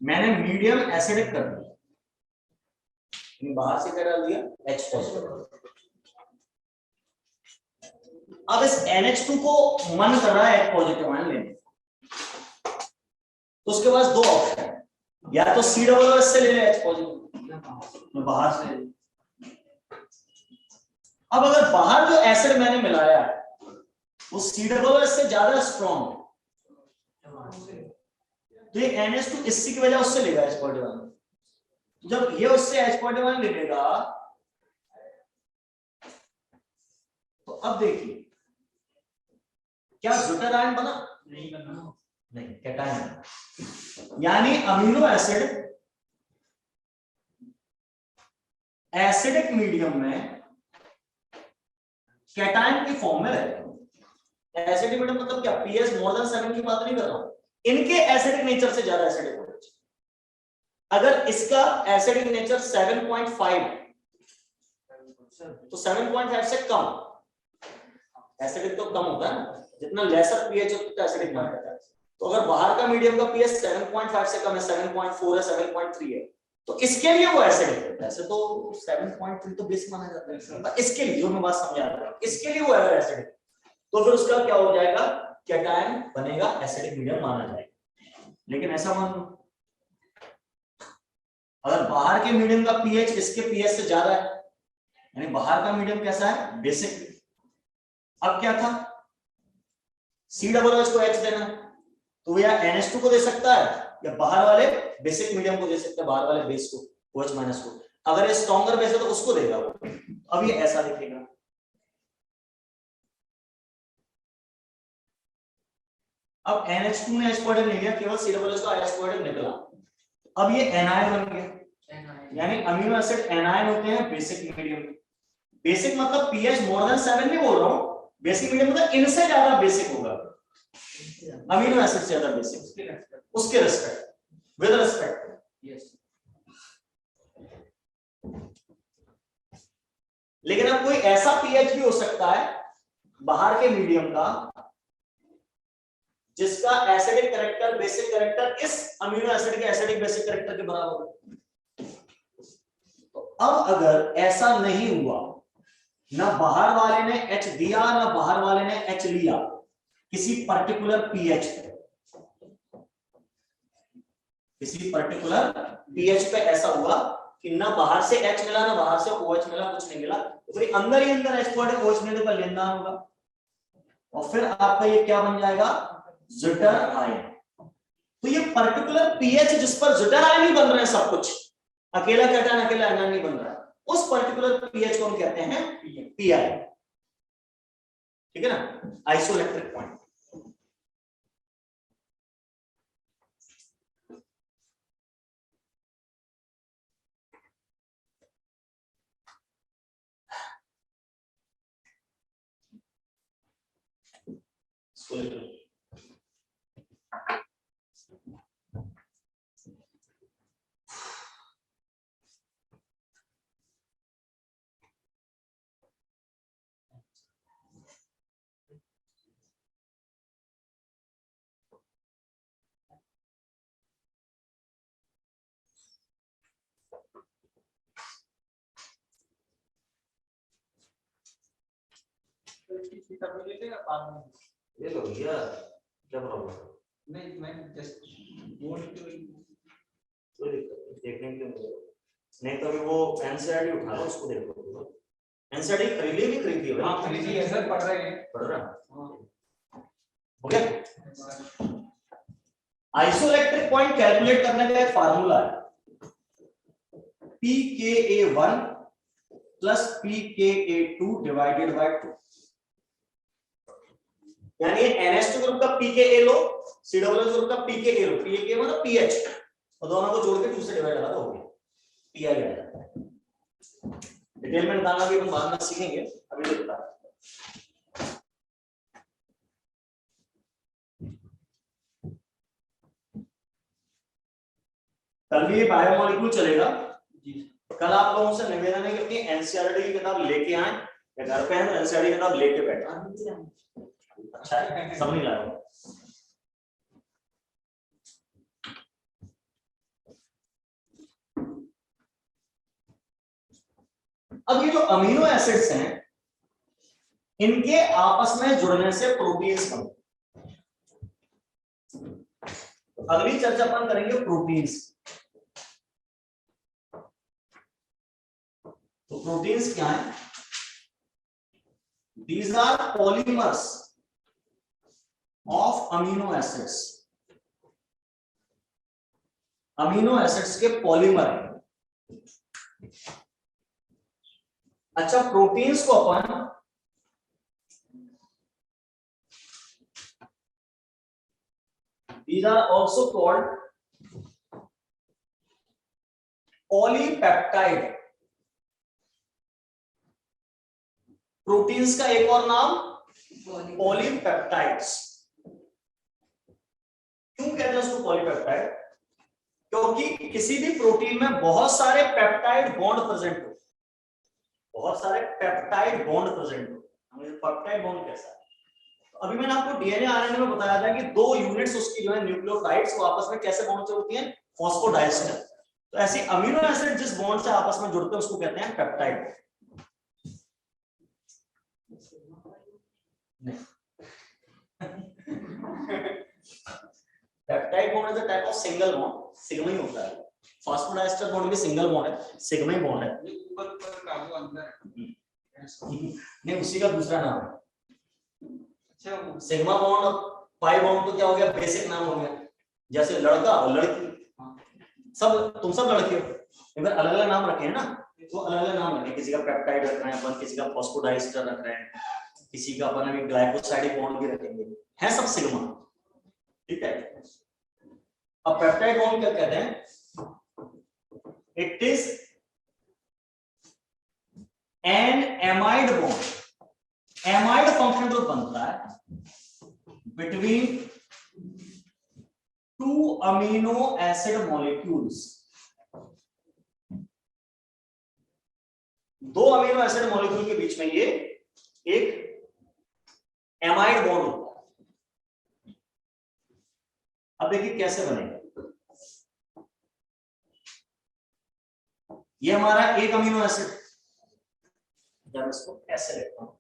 Speaker 1: मैंने मीडियम एसिडिक कर दिया, बाहर से क्या डाल दिया H पॉजिटिव। अब इस NH2 को मन कर रहा है H पॉजिटिव आयन लेने, तो उसके पास दो ऑप्शन है, या तो C डबल से ले ले H पॉजिटिव, बाहर से। अब अगर बाहर जो एसिड मैंने मिलाया वो C डबल से ज्यादा स्ट्रॉन्ग है, तो ये NH2 इसी की वजह उससे लेगा H पॉजिटिव। जब ये उससे H पॉजिटिव ले लेगा, तो अब देखिए क्या जुटर आयन बना?
Speaker 2: नहीं करना,
Speaker 1: नहीं, कैटायन। यानी अमीनो एसिड एसिडिक मीडियम में कैटायन की फॉर्म में रहते हैं। एसिडिक मीडियम मतलब क्या? पीएच मोर देन 7 की बात नहीं कर रहा हूं, इनके एसिडिक नेचर से ज्यादा एसिडिक होना चाहिए। अगर इसका एसिडिक नेचर 7.5 तो 7.5 से कम एसिडिक तो कम होता है ना, जितना लेसर पीएच उतना एसिडिक माना जाता है। तो अगर बाहर का मीडियम का पीएच 7.5 से कम है, 7.4 है, 7.3 है, तो इसके लिए वो एसिडिक है। वैसे तो 7.3 तो बेस माना जाता है, पर इसके लिए जो मैं बात समझा रहा हूं, इसके लिए वो अगर एसिडिक तो फिर उसका क्या हो जाएगा? कैटायन बनेगा, एसिडिक मीडियम माना जाएगा। लेकिन ऐसा मान लो अगर बाहर के मीडियम का पीएच इसके पीएच से ज्यादा है, यानी बाहर का मीडियम कैसा है? बेसिक। अब क्या था? C डबल H को H देना, तो या NH2 को दे सकता है या बाहर वाले बेसिक मीडियम को दे सकता है, बाहर वाले बेस को। OH माइनस को। अगर ये स्ट्रॉन्गर बेस है तो उसको देगा वो। अब ये ऐसा दिखेगा, अब NH2 ने H पॉजिटिव नहीं लिया, केवल COOH का H पॉजिटिव निकला। अब ये एनायन बन गया, यानी अमीनो एसिड एनायन होते हैं बेसिक मीडियम। बेसिक मतलब pH मोर देन 7 नहीं बोल रहा हूं, बेसिक मीडियम मतलब इनसे ज्यादा बेसिक होगा, अमीनो एसिड से ज्यादा बेसिक, उसके रिस्पेक्ट, विद रिस्पेक्ट।
Speaker 2: यस।
Speaker 1: लेकिन अब कोई ऐसा pH भी हो सकता है बाहर के मीडियम का जिसका एसिडिक कैरेक्टर, बेसिक कैरेक्टर इस अमीनो एसिड के एसिडिक बेसिक कैरेक्टर के बराबर है। तो अब अगर ऐसा नहीं हुआ, ना बाहर वाले ने H दिया ना बाहर वाले ने H लिया, किसी पर्टिकुलर pH पे, किसी पर्टिकुलर pH पे ऐसा हुआ कि ना बाहर से H मिला ना बाहर से OH मिला, कुछ नहीं मिला, तो फिर अंदर ही अंदर H पॉजिटिव OH मिलने का लेनदान होगा और फिर आपका ये क्या बन जाएगा, ज़्विटर आयन। तो ये पर्टिकुलर pH जिस पर ज़्विटर आयन ही बन रहे हैं, सब कुछ अकेला कैटायन अकेला आयन नहीं बन रहा है, उस पर्टिकुलर pH को हम कहते हैं PI, ठीक है ना, आइसोइलेक्ट्रिक पॉइंट। ये लो भैया, क्या प्रॉब्लम?
Speaker 2: नहीं, मैं जस्ट बोल के
Speaker 1: कोई दिक्कत नहीं, देखने के लिए नहीं तो अभी वो एनसीईआरटी उठा लो, उसको देखो। एनसीईआरटी खरीदी नहीं खरीदी है?
Speaker 2: हाँ, खरीदी है सर, पढ़ रहे हैं।
Speaker 1: पढ़ रहा हो गया। आइसोइलेक्ट्रिक पॉइंट कैलकुलेट करने का एक फार्मूला है, pKa1 plus pKa2 divided by 2, यानी NH2 ग्रुप का pKa लो, COOH ग्रुप का pKa लो, pKa मतलब pH, और दोनों को जोड़ के 2 से डिवाइड करा दो, हो गया, PI आ जाता है। डिटेल में निकालना भी हम बाद में सीखेंगे, अभी तो बता। कल भी ये बायोमोलिक्यूल चलेगा। कल आप लोगों से निवेदन है कि अपनी एनसीईआरटी की किताब लेके आए, या घर पे हैं तो एनसीईआरटी की किताब लेके बैठे। अच्छा है, सब नहीं लाया। अब ये जो अमीनो एसिड्स हैं, इनके आपस में जुड़ने से प्रोटीन्स बनते हैं। अगली चर्चा अपन करेंगे प्रोटीन्स। तो प्रोटीन्स क्या है? These are polymers of amino acids. Amino acids के पॉलीमर है। अच्छा, प्रोटीन्स को अपन these are also called polypeptide। Proteins का एक और नाम पॉलीपेप्टाइड्स। क्यों कहते हैं उसको पॉलीपेप्टाइड? क्योंकि किसी भी प्रोटीन में बहुत सारे पेप्टाइड बॉन्ड प्रेजेंट हो, बहुत सारे पेप्टाइड बॉन्ड प्रेजेंट हो। हमें पेप्टाइड बॉन्ड कैसा है? तो अभी मैंने आपको डीएनए आरएनए में बताया था कि 2 यूनिट्स उसकी जो है न्यूक्लियोटाइड्स, वो आपस में कैसे बॉन्ड से होती हैं? फॉस्फोडाइस्टर। तो ऐसे अमीनो एसिड जिस बॉन्ड से आपस में जुड़ते हैं उसको कहते हैं peptide. Peptide bond is a type of single bond, sigma ही होता है। फॉस्फोडाइस्टर बॉन्ड भी सिंगल बॉन्ड है, सिग्मा ही बॉन्ड है।
Speaker 2: ऊपर ऊपर का वो अंदर
Speaker 1: नहीं, उसी का दूसरा नाम है।
Speaker 2: अच्छा,
Speaker 1: सिग्मा बॉन्ड और पाई बॉन्ड तो क्या हो गया? बेसिक नाम हो गया। जैसे लड़का और लड़की, सब तुम सब लड़के हो, अगर अलग अलग नाम रखे हैं ना, तो अलग अलग नाम रखे, किसी का पेप्टाइड रख रहे हैं अपन, किसी का फॉस्फोडाइस्टर रख रहे हैं, किसी का अपन अभी ग्लाइकोसाइडिक बॉन्ड भी रखेंगे, है सब सिग्मा, ठीक है। अब पेप्टाइड बॉन्ड क्या कहते हैं? It is an amide bond, amide function जो बनता है between two amino acid molecules, दो अमीनो एसिड मॉलिक्यूल के बीच में ये एक एमाइड बॉन्ड होता है। अब देखिए कैसे बनेगा, ये हमारा एक अमीनो एसिड, जब इसको ऐसे लिखता हूं,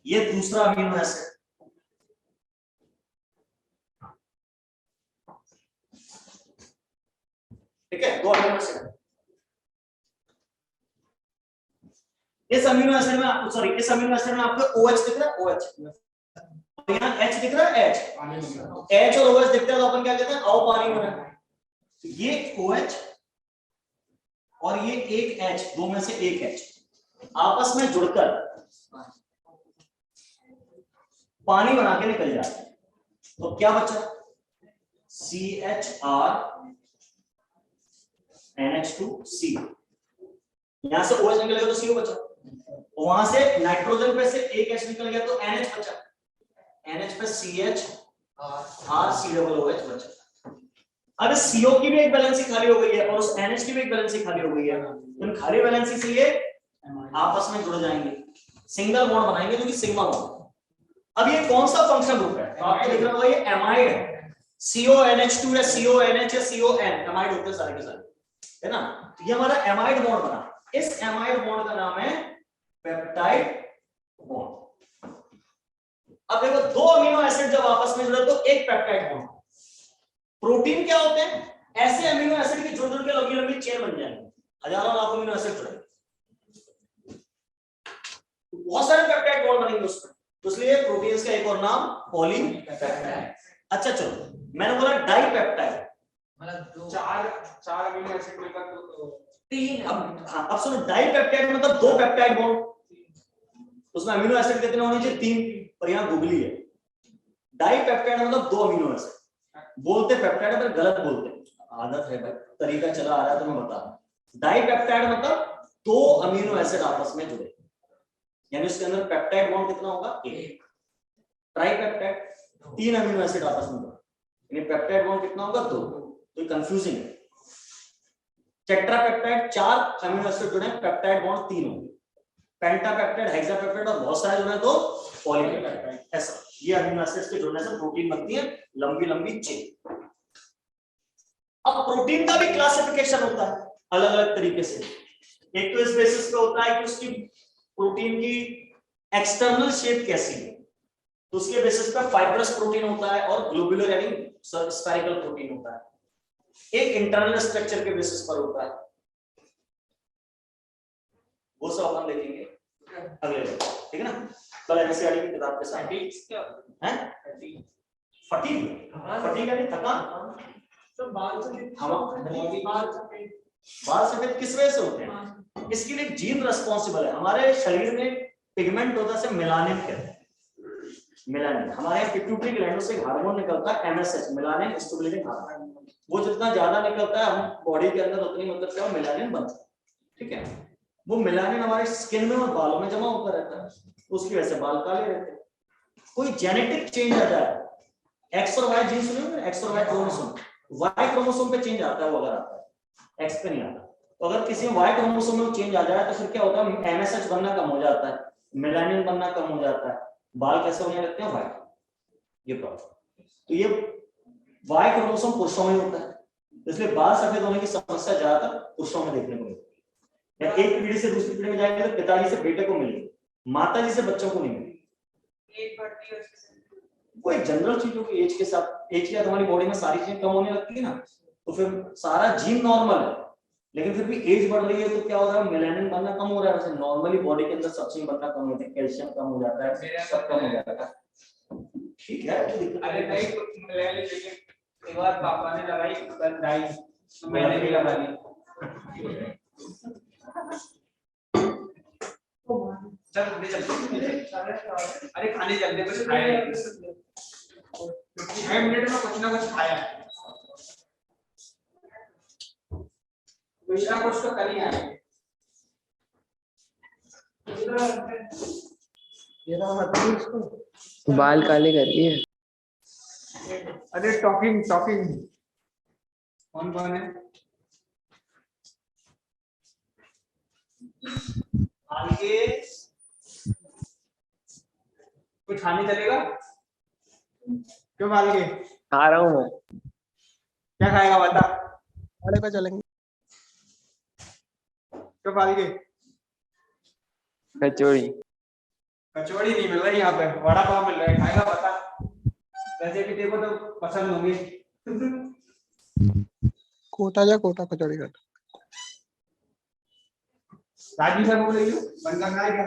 Speaker 1: ये दूसरा अमीनो एसिड, ठीक है, दो अमीनो एसिड। इस अमीनो एसिड में, सॉरी, इस अमीनो एसिड में आपको OH दिख रहा है, OH, यहाँ H दिख रहा है, H और OH दिखता है, तो अपन क्या कहते हैं, आओ पानी में रखना। ये OH और ये एक H, दो में से एक H आपस में जुड़कर पानी बना के निकल जाता है, तो क्या बचा? CHR NH2C, यहां से OH निकल गया तो CO बचा, वहां से नाइट्रोजन पे से एक H निकल गया तो NH बचा, NH पे CH R COOH बचा। अब CO की भी एक वैलेंसी खाली हो गई है और उस NH की भी एक वैलेंसी खाली हो गई है, तो इन खाली वैलेंसी से ये आपस में जुड़ जाएंगे, सिंगल बॉन्ड बनाएंगे जो कि सिग्मा बॉन्ड। अब ये कौन सा फंक्शन ग्रुप है? तो आपको दिख रहा होगा ये एमाइड है, CONH2 या CONH या CON, एमाइड होते हैं सारे के सारे, है ना। तो ये हमारा एमाइड बॉन्ड बना, इस एमाइड बॉन्ड का नाम है पेप्टाइड बॉन्ड। अब देखो दो अमीनो एसिड जब आपस में जुड़े तो एक पेप्टाइड बॉन्ड। प्रोटीन क्या होते हैं? ऐसे अमीनो एसिड की जुड़ जुड़ के लंबी लंबी चेन बन जाएंगे, हजारों लाखों अमीनो एसिड जुड़े, बहुत सारे पेप्टाइड बॉन्ड बनेंगे उसमें, तो इसलिए प्रोटीन्स का एक और नाम पॉलीपेप्टाइड। अच्छा चलो, मैंने बोला डाइपेप्टाइड,
Speaker 2: मतलब चार अमीनो एसिड मिलकर तो
Speaker 3: तीन।
Speaker 1: अब सुनो, डाइपेप्टाइड मतलब दो पेप्टाइड बॉन्ड, उसमें अमीनो एसिड कितने होने चाहिए? 3, पर यहां गुगली है। डाइपेप्टाइड मतलब दो अमीनो एसिड, बोलते पेप्टाइड पर गलत बोलते, आदत है भाई, तरीका चला आ रहा है तो मैं बता रहा हूं। डाइपेप्टाइड मतलब दो अमीनो एसिड आपस में जुड़े, यानी उसके अंदर पेप्टाइड बॉन्ड कितना होगा? एक। ट्राइपेप्टाइड 3 अमीनो एसिड आपस में जुड़े, यानी पेप्टाइड बॉन्ड कितना होगा? 2, तो ये कंफ्यूजिंग है। टेट्रापेप्टाइड 4 अमीनो एसिड जुड़े, पेप्टाइड बॉन्ड 3 होंगे। पेंटापेप्टाइड, हेक्सापेप्टाइड और बहुत सारे जुड़े तो पॉलीपेप्टाइड। ऐसा ये अमीनो एसिड्स के जुड़ने से प्रोटीन बनती है, लंबी लंबी चेन। अब प्रोटीन का भी क्लासिफिकेशन होता है अलग अलग तरीके से, एक तो इस बेसिस पे होता है कि उसकी प्रोटीन की एक्सटर्नल शेप कैसी है, तो उसके बेसिस पे फाइब्रस प्रोटीन होता है और ग्लोबुलर यानी स्फेरिकल प्रोटीन होता है। एक इंटरनल स्ट्रक्चर के बेसिस पर होता है, वो सब अपन देखेंगे अगले दिन, ठीक है ना। कल एनसीईआरटी की किताब के साथ हैं फटीग यानी थकान,
Speaker 3: तो बाल
Speaker 1: सफेद किस वजह से होते हैं? इसके लिए जीन रिस्पॉन्सिबल है। हमारे शरीर में पिगमेंट होता है, मेलानिन कहते हैं, मेलानिन। हमारे यहाँ पिट्यूटरी ग्लैंड से हार्मोन निकलता है MSH, मेलानिन स्टिमुलेटिंग हार्मोन। वो जितना ज्यादा निकलता है हम बॉडी के अंदर उतनी मतलब क्या मेलानिन बनता है, ठीक है। वो मेलानिन हमारे स्किन में और बालों में जमा होता रहता है, उसकी वजह से बाल काले रहते हैं। कोई जेनेटिक चेंज आ जाए, एक्स और वाई जीन सुने, एक्स और वाई क्रोमोसोम, वाई क्रोमोसोम पे चेंज आता है, वो अगर आता है एक्स पे नहीं आता, तो अगर किसी वाई क्रोमोसोम में चेंज आ जाए तो फिर क्या होता है? MSH बनना कम हो जाता है, मेलानिन बनना कम हो जाता है, बाल कैसे होने लगते हैं? व्हाइट, ये प्रॉब्लम। तो ये वाई क्रोमोसोम पुरुषों में होता है, इसलिए बाल सफेद होने की समस्या ज्यादातर पुरुषों में देखने को मिलती है। एक पीढ़ी से दूसरी पीढ़ी में जाएंगे तो पिताजी से बेटे को मिलेगी, माताजी से बच्चों को नहीं मिलेगी।
Speaker 3: एक बढ़ती है
Speaker 1: वो एक जनरल चीज होगी, एज के साथ, एज के साथ हमारी बॉडी में सारी चीजें कम होने लगती है ना, तो फिर सारा जीन नॉर्मल है, लेकिन फिर भी एज बढ़ रही है तो क्या हो रहा है? मेलानिन बनना कम हो रहा है। वैसे नॉर्मली बॉडी के अंदर सब चीज बनना कम होता है, कैल्शियम कम हो जाता है, सब कम हो जाता है। ठीक है तो दिक्कत
Speaker 2: अरे नहीं ले लेकिन एक बार पापा ने लगाई कल डाई तो मैंने भी लगा ली। चल ले चल। अरे खाने चलते कुछ खाया नहीं। 6 मिनट में कुछ ना कुछ खाया। दूसरा कुछ तो कल ही आएंगे।
Speaker 4: बाल काले कर दिए।
Speaker 2: अरे टॉकिंग टॉकिंग कौन कौन है? आगे कुछ खाने चलेगा? क्यों मालगे?
Speaker 4: आ रहा हूँ मैं।
Speaker 2: क्या खाएगा बता?
Speaker 5: अरे पे चलेंगे।
Speaker 2: क्यों मालगे?
Speaker 4: कचौड़ी।
Speaker 2: कचौड़ी नहीं मिल रही यहाँ पे, वड़ा पाव मिल रहा है, खाएगा बता? वैसे भी देखो तो पसंद होंगे।
Speaker 5: कोटा जा कोटा कचौड़ी का।
Speaker 2: राजू सर बोल रही हो बनकर खाएगा?